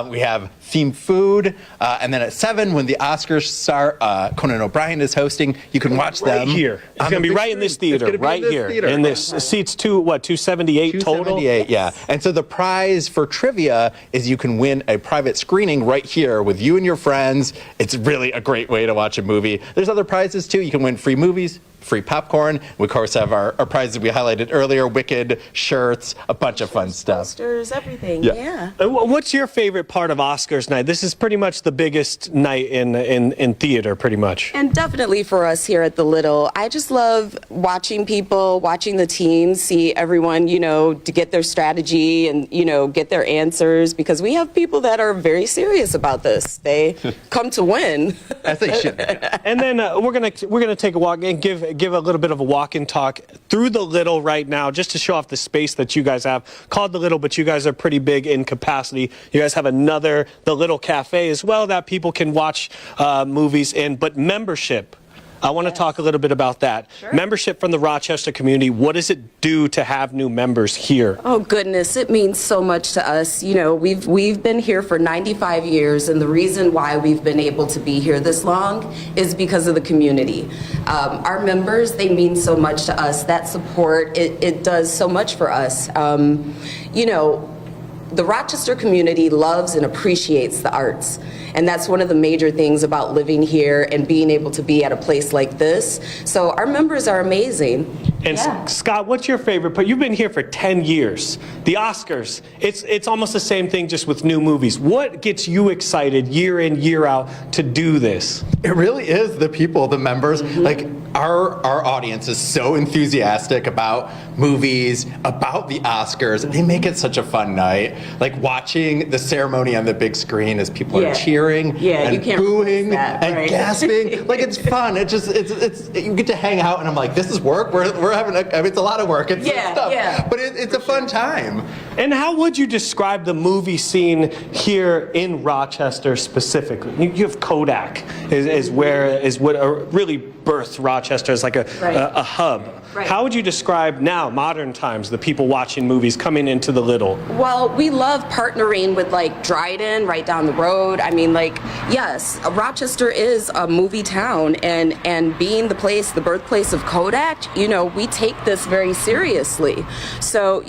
We have themed food, and then at 7, when the Oscars start, Conan O'Brien is hosting. You can watch them here. It's going to be right in this theater, right here. In this seats 278 total. 278, yeah. And so the prize for trivia is you can win a private screening right here with you and your friends. It's really a great way to watch a movie. There's other prizes too. You can win free movies, free popcorn. We, of course, have our prizes we highlighted earlier, Wicked, shirts, a bunch of fun stuff. Posters, everything, yeah. What's your favorite part of Oscars night? This is pretty much the biggest night in theater, pretty much. And definitely for us here at the Little, I just love watching people, watching the teams, see everyone, to get their strategy and, get their answers, because we have people that are very serious about this. They come to win. As they should. And then we're gonna take a walk and give a little bit of a walk and talk through the Little right now, just to show off the space that you guys have called the Little, but you guys are pretty big in capacity. You guys have the Little Cafe as well that people can watch movies in, but membership. I want to talk a little bit about that. Sure. Membership from the Rochester community. What does it do to have new members here? Oh goodness, it means so much to us. We've been here for 95 years, and the reason why we've been able to be here this long is because of the community. Our members, they mean so much to us. That support, it does so much for us. The Rochester community loves and appreciates the arts. And that's one of the major things about living here and being able to be at a place like this. So our members are amazing. And yeah. Scott, what's your favorite part? You've been here for 10 years. The Oscars, it's almost the same thing, just with new movies. What gets you excited year in, year out to do this? It really is the people, the members. Like, our audience is so enthusiastic about movies, about the Oscars. They make it such a fun night. Like watching the ceremony on the big screen as people are cheering and you can't booing that, and right? gasping. Like, it's fun. It's you get to hang out, and I'm like, this is work. We're having it's a lot of work. It's stuff. But it's a fun time. And how would you describe the movie scene here in Rochester specifically? You have Kodak is what really birthed Rochester as like a hub. Right. How would you describe now, modern times, the people watching movies coming into the Little? Well, we love partnering with like Dryden right down the road. I mean, yes, Rochester is a movie town, and being the birthplace of Kodak, we take this very seriously. So,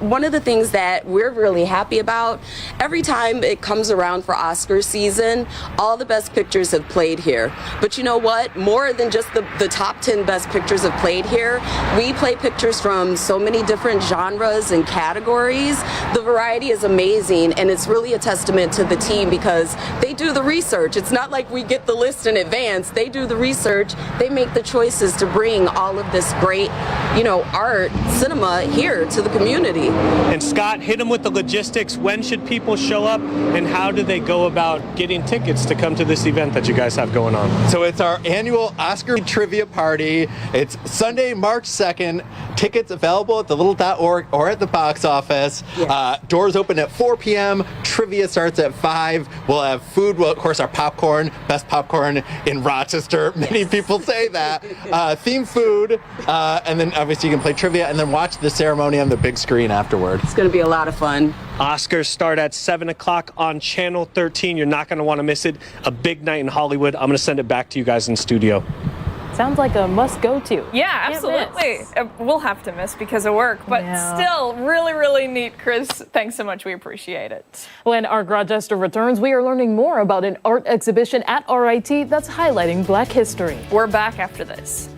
one of the things that we're really happy about, every time it comes around for Oscar season, all the best pictures have played here. But you know what? More than just the top 10 best pictures have played here, we play pictures from so many different genres and categories. The variety is amazing, and it's really a testament to the team because they do the research. It's not like we get the list in advance. They do the research. They make the choices to bring all of this great, art, cinema here to the community. And Scott, hit them with the logistics. When should people show up, and how do they go about getting tickets to come to this event that you guys have going on? So it's our annual Oscar trivia party. It's Sunday, March 2nd. Tickets available at thelittle.org or at the box office. Yeah. Doors open at 4 p.m. Trivia starts at 5. We'll have food. Well, of course, our popcorn, best popcorn in Rochester. Many people say that. Themed food, and then obviously you can play trivia and then watch the ceremony on the big screen afterward. It's going to be a lot of fun. Oscars start at 7 o'clock on Channel 13. You're not going to want to miss it. A big night in Hollywood. I'm going to send it back to you guys in studio. sounds like a must-go-to. Yeah, Can't absolutely. miss. We'll have to miss because of work, but Yeah. still really, really neat. Chris, thanks so much. We appreciate it. When Art Rochester returns, we are learning more about an art exhibition at RIT that's highlighting Black history. We're back after this.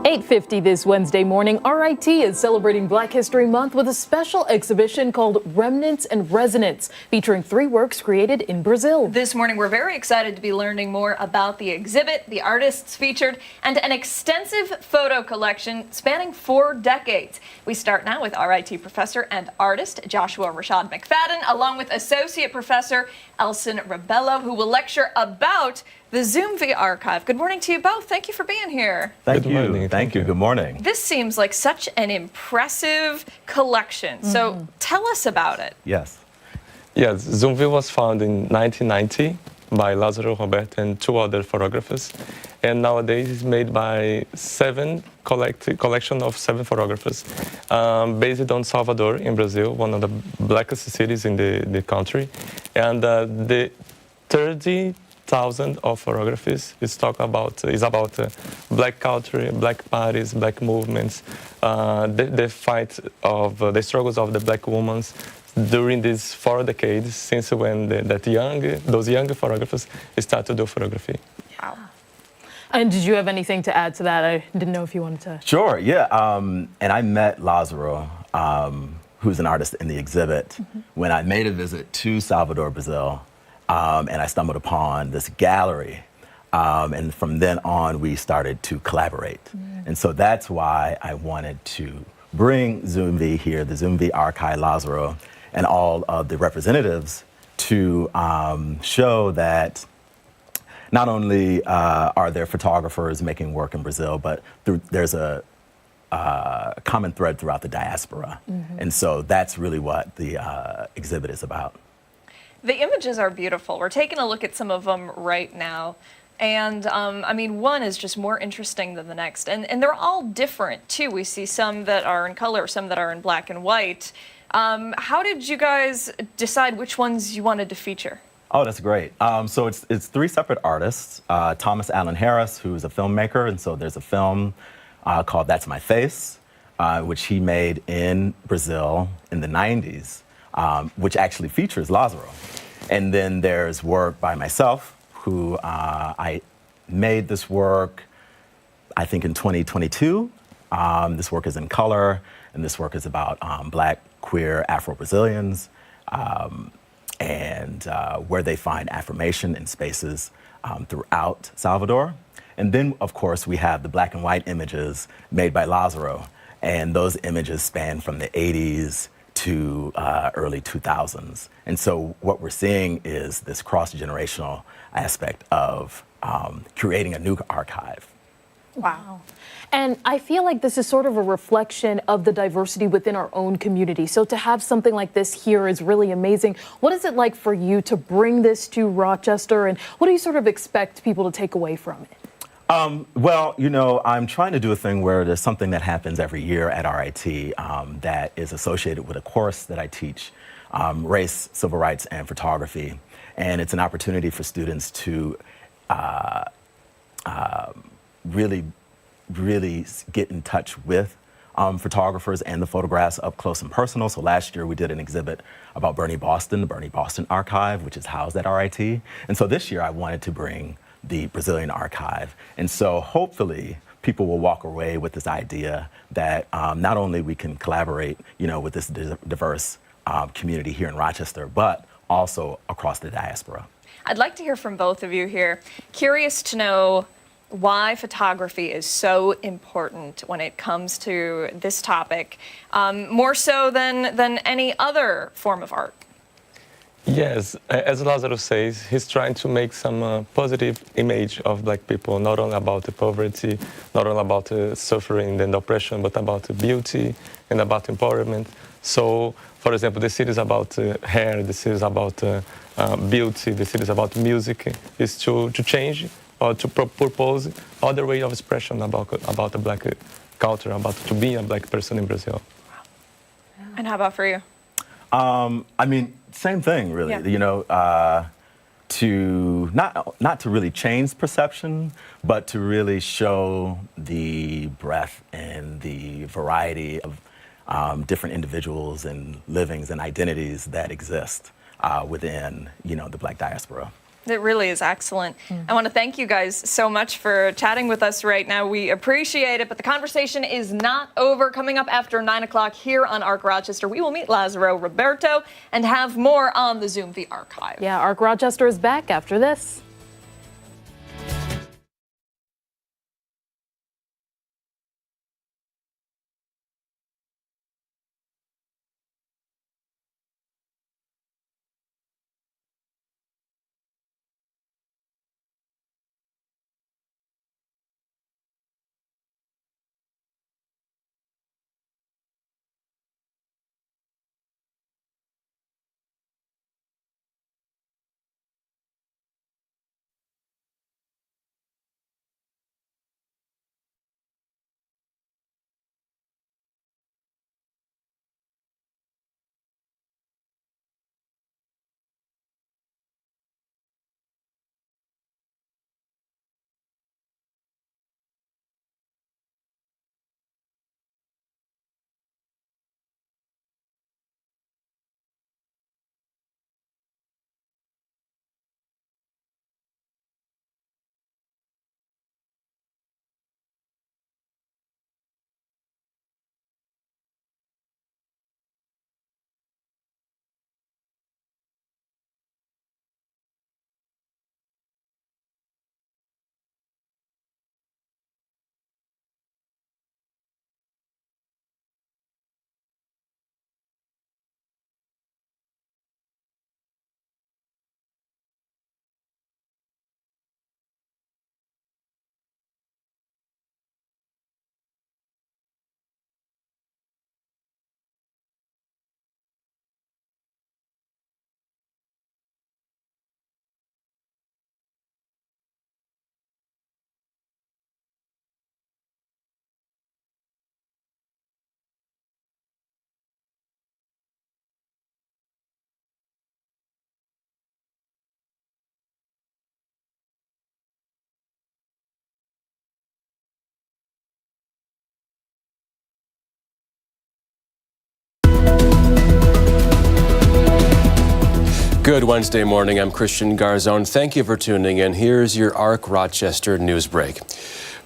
.50 this Wednesday morning, RIT is celebrating Black History Month with a special exhibition called Remnants and Resonance, featuring 3 works created in Brazil. This morning, we're very excited to be learning more about the exhibit, the artists featured, and an extensive photo collection spanning 4 decades. We start now with RIT professor and artist Joshua Rashad McFadden, along with associate professor Elson Rebello, who will lecture about the ZoomV archive. Good morning to you both. Thank you for being here. Thank you. Thank you. Good morning. This seems like such an impressive collection. So tell us about it. Yes. Yes, ZoomV was founded in 1990 by Lázaro Roberto and 2 other photographers. And nowadays it's made by collection of 7 photographers, based on Salvador in Brazil, one of the blackest cities in the country. And the 30,000 of photographies is about black culture, black parties, black movements, the fight of the struggles of the black women during these 4 decades, since when those young photographers start to do photography. Wow. And did you have anything to add to that? I didn't know if you wanted to. Sure, yeah. And I met Lázaro, who's an artist in the exhibit, when I made a visit to Salvador, Brazil, and I stumbled upon this gallery. And from then on, we started to collaborate. And so that's why I wanted to bring ZoomV here, the ZoomV archive, Lázaro, and all of the representatives to show that not only are there photographers making work in Brazil, but there's a common thread throughout the diaspora. And so that's really what the exhibit is about. The images are beautiful. We're taking a look at some of them right now. And I mean, one is just more interesting than the next. And they're all different, too. We see some that are in color, some that are in black and white. How did you guys decide which ones you wanted to feature? Oh, that's great. So it's 3 separate artists. Thomas Allen Harris, who's a filmmaker, and so there's a film called That's My Face, which he made in Brazil in the 90s, which actually features Lázaro. And then there's work by myself, who I made this work, I think in 2022. This work is in color. and this work is about Black, queer, Afro-Brazilians, and where they find affirmation in spaces throughout Salvador. And then, of course, we have the black and white images made by Lazaro, and those images span from the 80s to early 2000s. And so what we're seeing is this cross-generational aspect of creating a new archive. Wow. And I feel like this is sort of a reflection of the diversity within our own community. So to have something like this here is really amazing. What is it like for you to bring this to Rochester, and what do you sort of expect people to take away from it? Well, you know, I'm trying to do a thing where there's something that happens every year at RIT that is associated with a course that I teach, race, civil rights, and photography. And it's an opportunity for students to really get in touch with photographers and the photographs up close and personal. So last year we did an exhibit about Bernie Boston, the Bernie Boston Archive, which is housed at RIT. And so this year I wanted to bring the Brazilian Archive. And so hopefully people will walk away with this idea that not only we can collaborate, you know, with this diverse community here in Rochester, but also across the diaspora. I'd like to hear from both of you here. Curious to know why photography is so important when it comes to this topic, more so than any other form of art. Yes, as Lazaro says, he's trying to make some positive image of Black people, not only about the poverty, not only about the suffering and oppression, but about the beauty and about empowerment. So, for example, the series about hair, the series about beauty, the series about music is to change or to propose other way of expression about the Black culture, about to be a Black person in Brazil. And how about for you? I mean, same thing, really. Yeah. You know, to not to really change perception, but to really show the breadth and the variety of different individuals and livings and identities that exist within, you know, the Black diaspora. It really is excellent. I want to thank you guys so much for chatting with us right now. We appreciate it, but the conversation is not over. Coming up after 9 o'clock here on Arc Rochester, we will meet Lazaro Roberto and have more on the Zoom the Archive. Yeah, Arc Rochester is back after this. Good Wednesday morning. I'm Christian Garzone. Thank you for tuning in. Here's your Arc Rochester news break.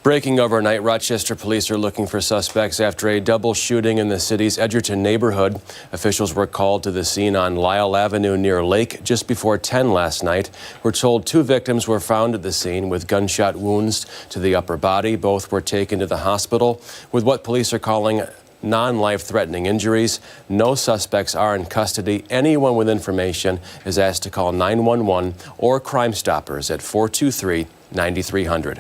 Breaking overnight, Rochester police are looking for suspects after a double shooting in the city's Edgerton neighborhood. Officials were called to the scene on Lyle Avenue near Lake just before 10 last night. We're told 2 victims were found at the scene with gunshot wounds to the upper body. Both were taken to the hospital with what police are calling non-life-threatening injuries. No suspects are in custody. Anyone with information is asked to call 911 or Crime Stoppers at 423-9300.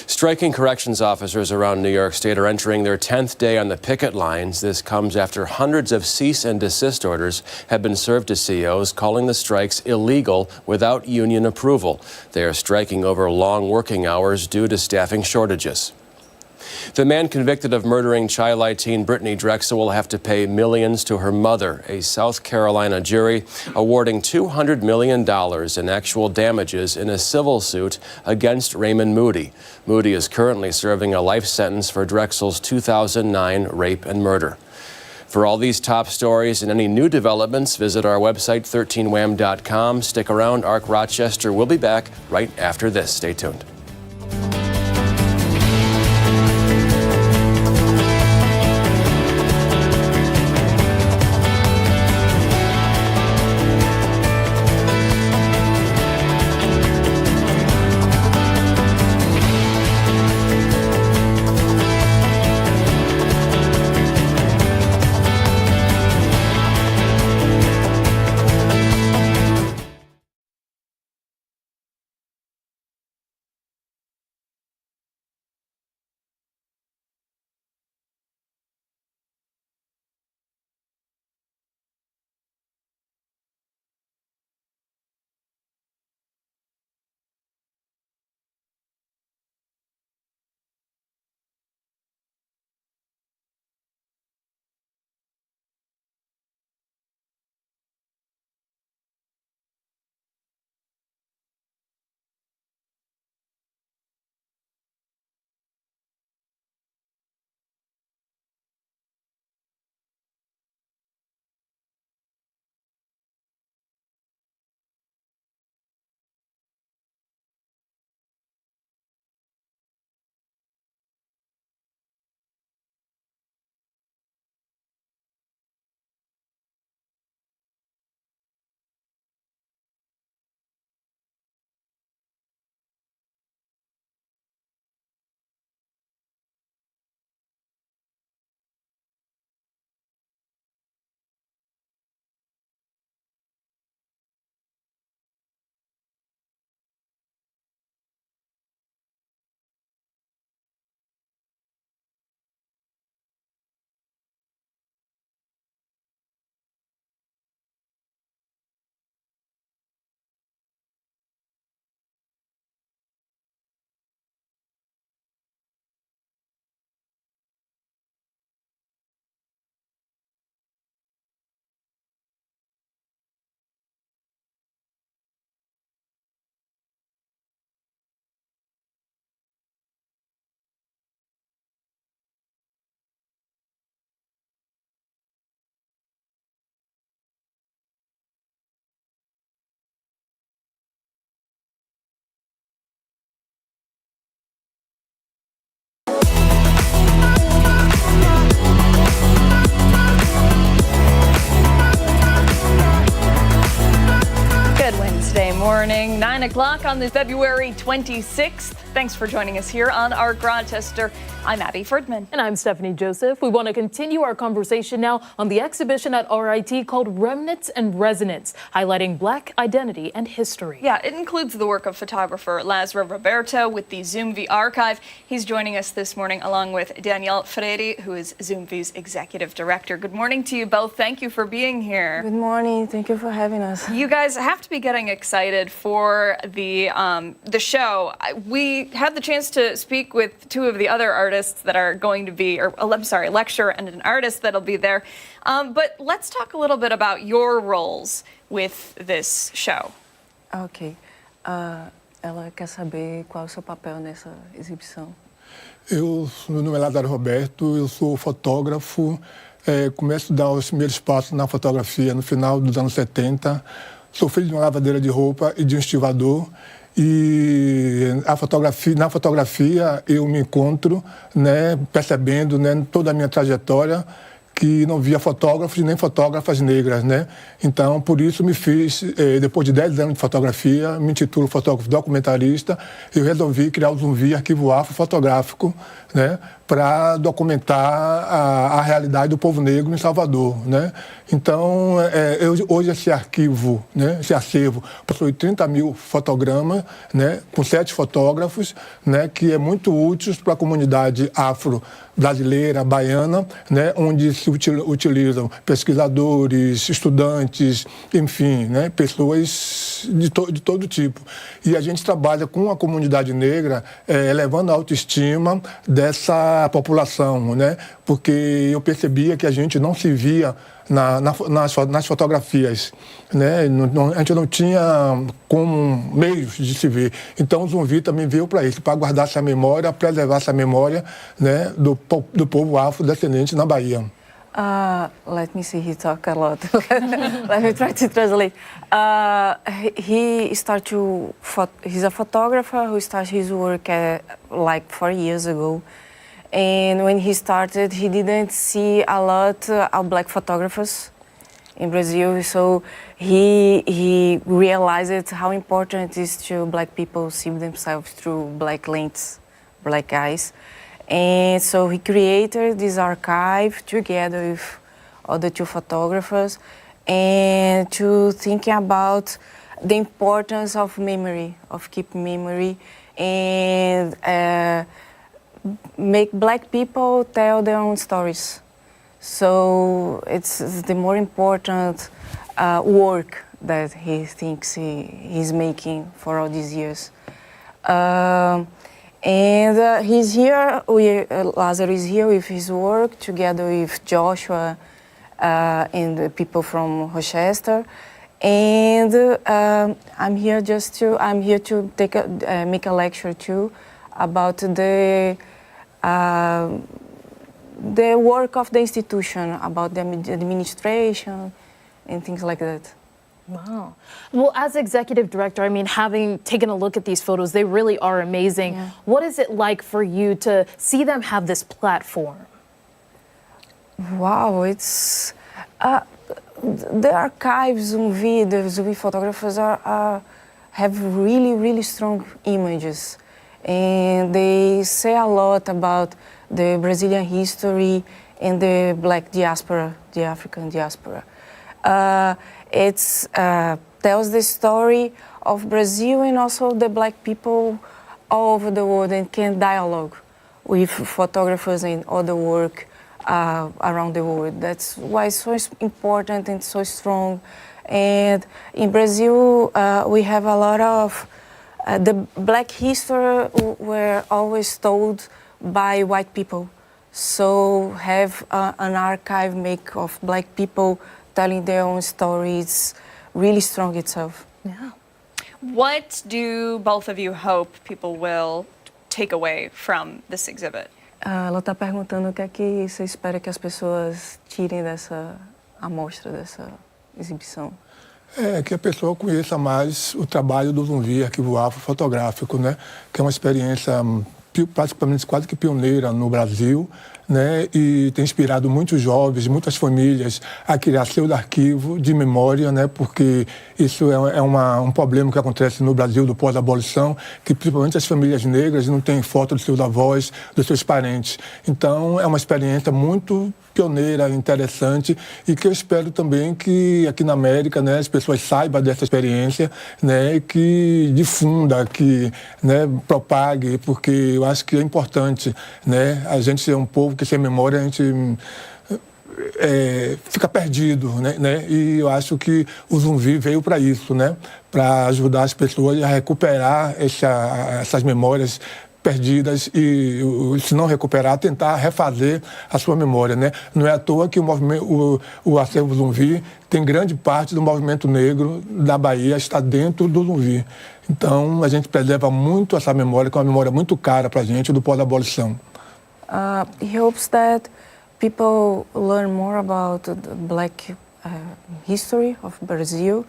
Striking corrections officers around New York State are entering their 10th day on the picket lines. This comes after hundreds of cease and desist orders have been served to COs, calling the strikes illegal without union approval. They are striking over long working hours due to staffing shortages. The man convicted of murdering Chi-Li teen Brittany Drexel will have to pay millions to her mother. A South Carolina jury awarding $200 million in actual damages in a civil suit against Raymond Moody. Moody is currently serving a life sentence for Drexel's 2009 rape and murder. For all these top stories and any new developments, visit our website, 13wham.com. Stick around. Arc Rochester will be back right after this. Stay tuned. Morning, 9 o'clock on this February 26th. Thanks for joining us here on Arc Rochester. I'm Abby Ferdman. And I'm Stephanie Joseph. We want to continue our conversation now on the exhibition at RIT called Remnants and Resonance, highlighting Black identity and history. Yeah, it includes the work of photographer Lazaro Roberto with the ZoomV archive. He's joining us this morning along with Danielle Freire, who is ZoomV's executive director. Good morning to you both. Thank you for being here. Good morning. Thank you for having us. You guys have to be getting excited for the show. We had the chance to speak with 2 of the other artists that are going to be, or I'm sorry, a lecturer and an artist that'll be there. But let's talk a little bit about your roles with this show. Ok. Ela quer saber qual é o seu papel nessa exibição. Meu nome é Lazaro Roberto, eu sou fotógrafo. Começo a dar os primeiros passos na fotografia no final dos anos 70. Sou filho de uma lavadeira de roupa e de um estivador. E na fotografia eu me encontro, né, percebendo, né, toda a minha trajetória, que não via fotógrafos nem fotógrafas negras, né? Então, por isso me fiz, depois de 10 anos de fotografia, me intitulo fotógrafo documentarista, eu resolvi criar o Zumbi Arquivo Afro Fotográfico, né? Para documentar a realidade do povo negro em Salvador, né? Então, hoje esse arquivo, né, esse acervo, possui 30 mil fotogramas, né, com 7 fotógrafos, né, que é muito útil para a comunidade afro-brasileira, baiana, né, onde se utilizam pesquisadores, estudantes, enfim, né, pessoas de todo tipo. E a gente trabalha com a comunidade negra, elevando a autoestima dessa população, né, porque eu percebia que a gente não se via nas fotografias, né? A gente não tinha como meios de se ver. Então o Zumbi também veio para isso, para guardar essa memória, preservar essa memória, né, do povo afrodescendente na Bahia. Let me see, he talk a lot. Let me try to translate. He's a photographer who started his work like 4 years ago. And when he started, he didn't see a lot of black photographers in Brazil. So he realized how important it is to black people see themselves through black lens, black eyes. And so he created this archive together with other 2 photographers and to thinking about the importance of memory, of keep memory, and make black people tell their own stories. So it's the more important work that he thinks he's making for all these years. And he's here, Lázaro is here with his work together with Joshua and the people from Rochester. And I'm here to make a lecture too about the work of the institution, about the administration and things like that. Wow. Well, as executive director, I mean, having taken a look at these photos, they really are amazing. Yeah. What is it like for you to see them have this platform? Wow, it's the archives, the Zumbi photographers have really, really strong images. And they say a lot about the Brazilian history and the black diaspora, the African diaspora. It tells the story of Brazil and also the black people all over the world and can dialogue with photographers and other work around the world. That's why it's so important and so strong. And in Brazil, we have a lot of the black history were always told by white people. So have an archive make of black people telling their own stories really strong itself. Yeah. What do both of you hope people will take away from this exhibit? Ela está perguntando o que é que você espera que as pessoas tirem dessa amostra, dessa exibição. Que a pessoa conheça mais o trabalho do Zumbi Arquivo Afro Fotográfico, né? Que é uma experiência praticamente quase que pioneira no Brasil, né? E tem inspirado muitos jovens, muitas famílias a criar seu arquivo de memória, né? Porque isso é um problema que acontece no Brasil do pós-abolição, que principalmente as famílias negras não têm foto dos seus avós, dos seus parentes. Então é uma experiência muito pioneira, interessante, e que eu espero também que aqui na América, né, as pessoas saibam dessa experiência, né, e que difunda, que, né, propague, porque eu acho que é importante, né, a gente ser um povo que sem memória a gente fica perdido, né? E eu acho que o Zumbi veio para isso, né, para ajudar as pessoas a recuperar essas memórias perdidas e, se não recuperar, tentar refazer a sua memória, né? Não é à toa que o acervo Zumbi tem grande parte do movimento negro da Bahia está dentro do Zumbi. Então, a gente preserva muito essa memória, que é uma memória muito cara para a gente do pós-abolição. He hopes that people learn more about the black history of Brazil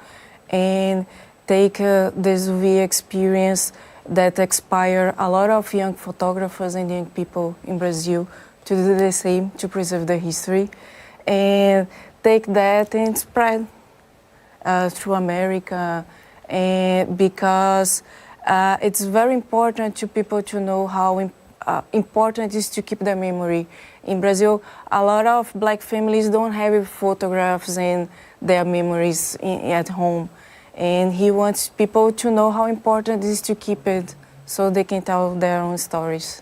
and take this V experience that inspire a lot of young photographers and young people in Brazil to do the same, to preserve the history, and take that and spread through America, and because it's very important to people to know how important it is to keep their memory. In Brazil, a lot of black families don't have photographs and their memories at home. And he wants people to know how important it is to keep it so they can tell their own stories.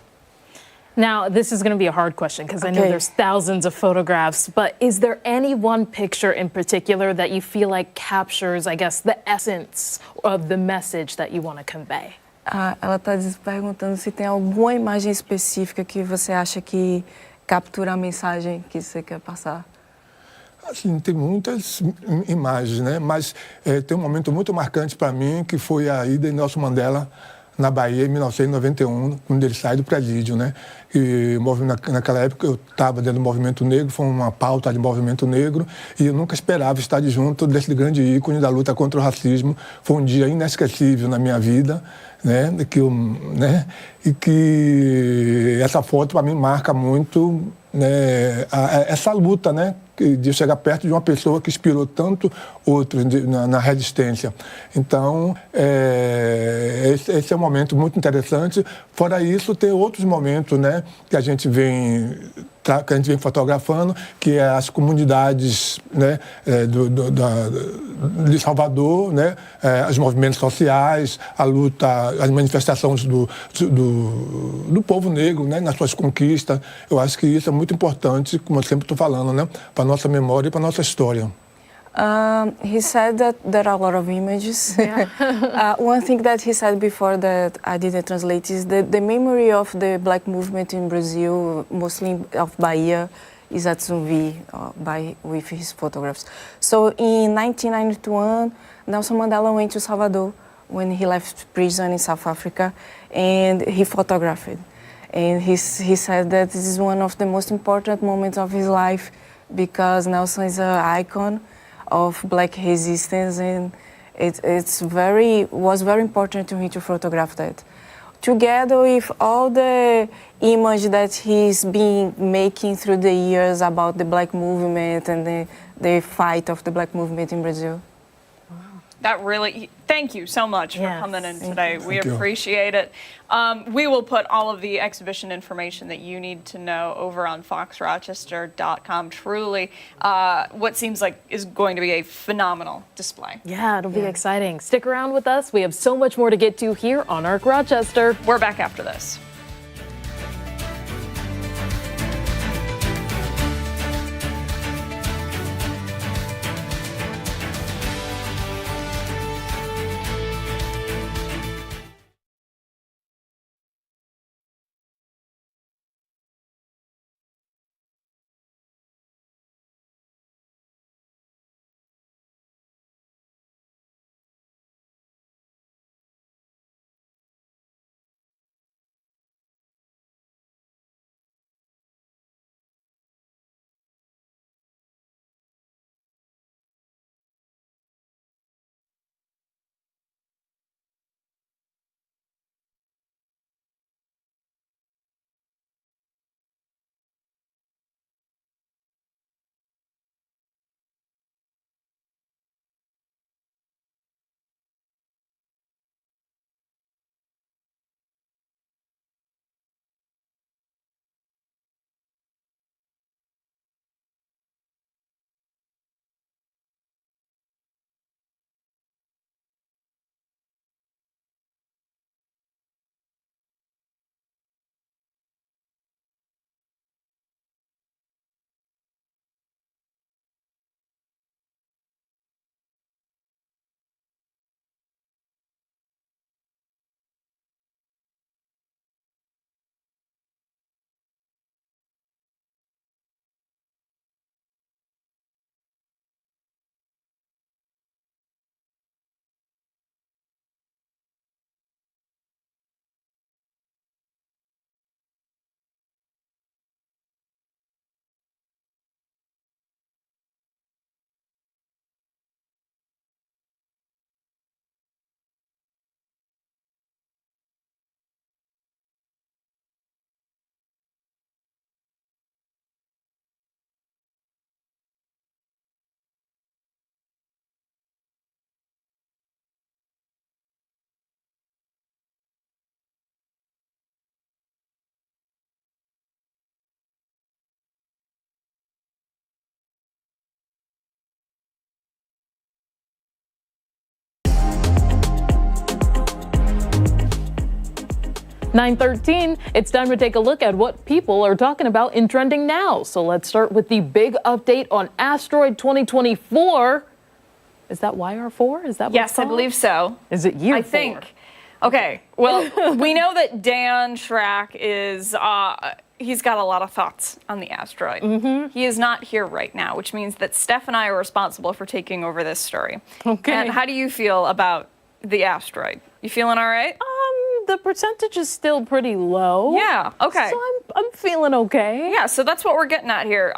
Now, this is going to be a hard question because I know there's thousands of photographs, but is there any one picture in particular that you feel like captures, I guess, the essence of the message that you want to convey? Ela está perguntando se tem alguma imagem específica que você acha que captura a mensagem que você quer passar. Assim, tem muitas imagens, né? Mas tem um momento muito marcante para mim, que foi a ida de Nelson Mandela na Bahia em 1991, quando ele sai do presídio, né? E naquela época eu estava dentro do movimento negro, foi uma pauta de movimento negro, e eu nunca esperava estar junto desse grande ícone da luta contra o racismo. Foi um dia inesquecível na minha vida, né? E que essa foto para mim marca muito, né? Essa luta, né? De chegar perto de uma pessoa que inspirou tanto outros na resistência. Então, esse é um momento muito interessante. Fora isso, tem outros momentos, né, que a gente vem fotografando, que é as comunidades, né, de Salvador, né, os movimentos sociais, a luta, as manifestações do povo negro, né, nas suas conquistas. Eu acho que isso é muito importante, como eu sempre estou falando, né, para a nossa memória e para a nossa história. He said that there are a lot of images. One thing that he said before that I didn't translate is that the memory of the black movement in Brazil, mostly of Bahia, is at Zumbi with his photographs. So in 1991, Nelson Mandela went to Salvador when he left prison in South Africa, and he photographed. And he said that this is one of the most important moments of his life because Nelson is an icon of black resistance, and it was very important to him to photograph that. Together with all the image that he's been making through the years about the black movement and the fight of the black movement in Brazil. That really, thank you so much for coming in today. We Thank you. appreciate it. We will put all of the exhibition information that you need to know over on foxrochester.com. Truly, what seems like is going to be a phenomenal display. Yeah, it'll be exciting. Stick around with us. We have so much more to get to here on Arc Rochester. We're back after this. 9:13, it's time to take a look at what people are talking about in trending now. So let's start with the big update on Asteroid 2024. Is that YR4? Is that what it's Yes, I called? believe so. Is it year I 4? think. Okay, well, we know that Dan Schrack is, he's got a lot of thoughts on the asteroid. He is not here right now, which means that Steph and I are responsible for taking over this story. Okay. And how do you feel about the asteroid? You feeling all right? The percentage is still pretty low. Yeah, okay. So I'm feeling okay. Yeah, so that's what we're getting at here.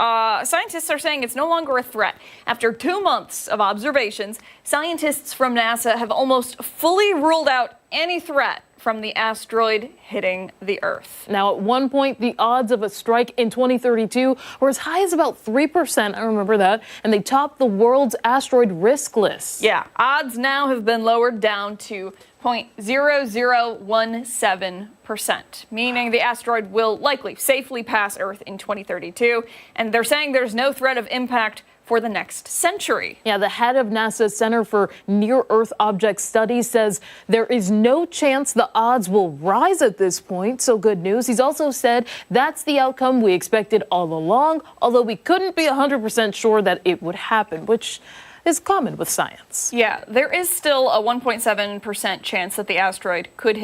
Scientists are saying it's no longer a threat. After 2 months of observations, scientists from NASA have almost fully ruled out any threat from the asteroid hitting the Earth. Now, at one point, the odds of a strike in 2032 were as high as about 3%. I remember that. And they topped the world's asteroid risk list. Yeah, odds now have been lowered down to 0.0017%, meaning the asteroid will likely safely pass Earth in 2032. And they're saying there's no threat of impact for the next century. Yeah, the head of NASA's Center for Near-Earth Object Studies says there is no chance the odds will rise at this point, so good news. He's also said that's the outcome we expected all along, although we couldn't be 100% sure that it would happen, which is common with science. Yeah, there is still a 1.7% chance that the asteroid could hit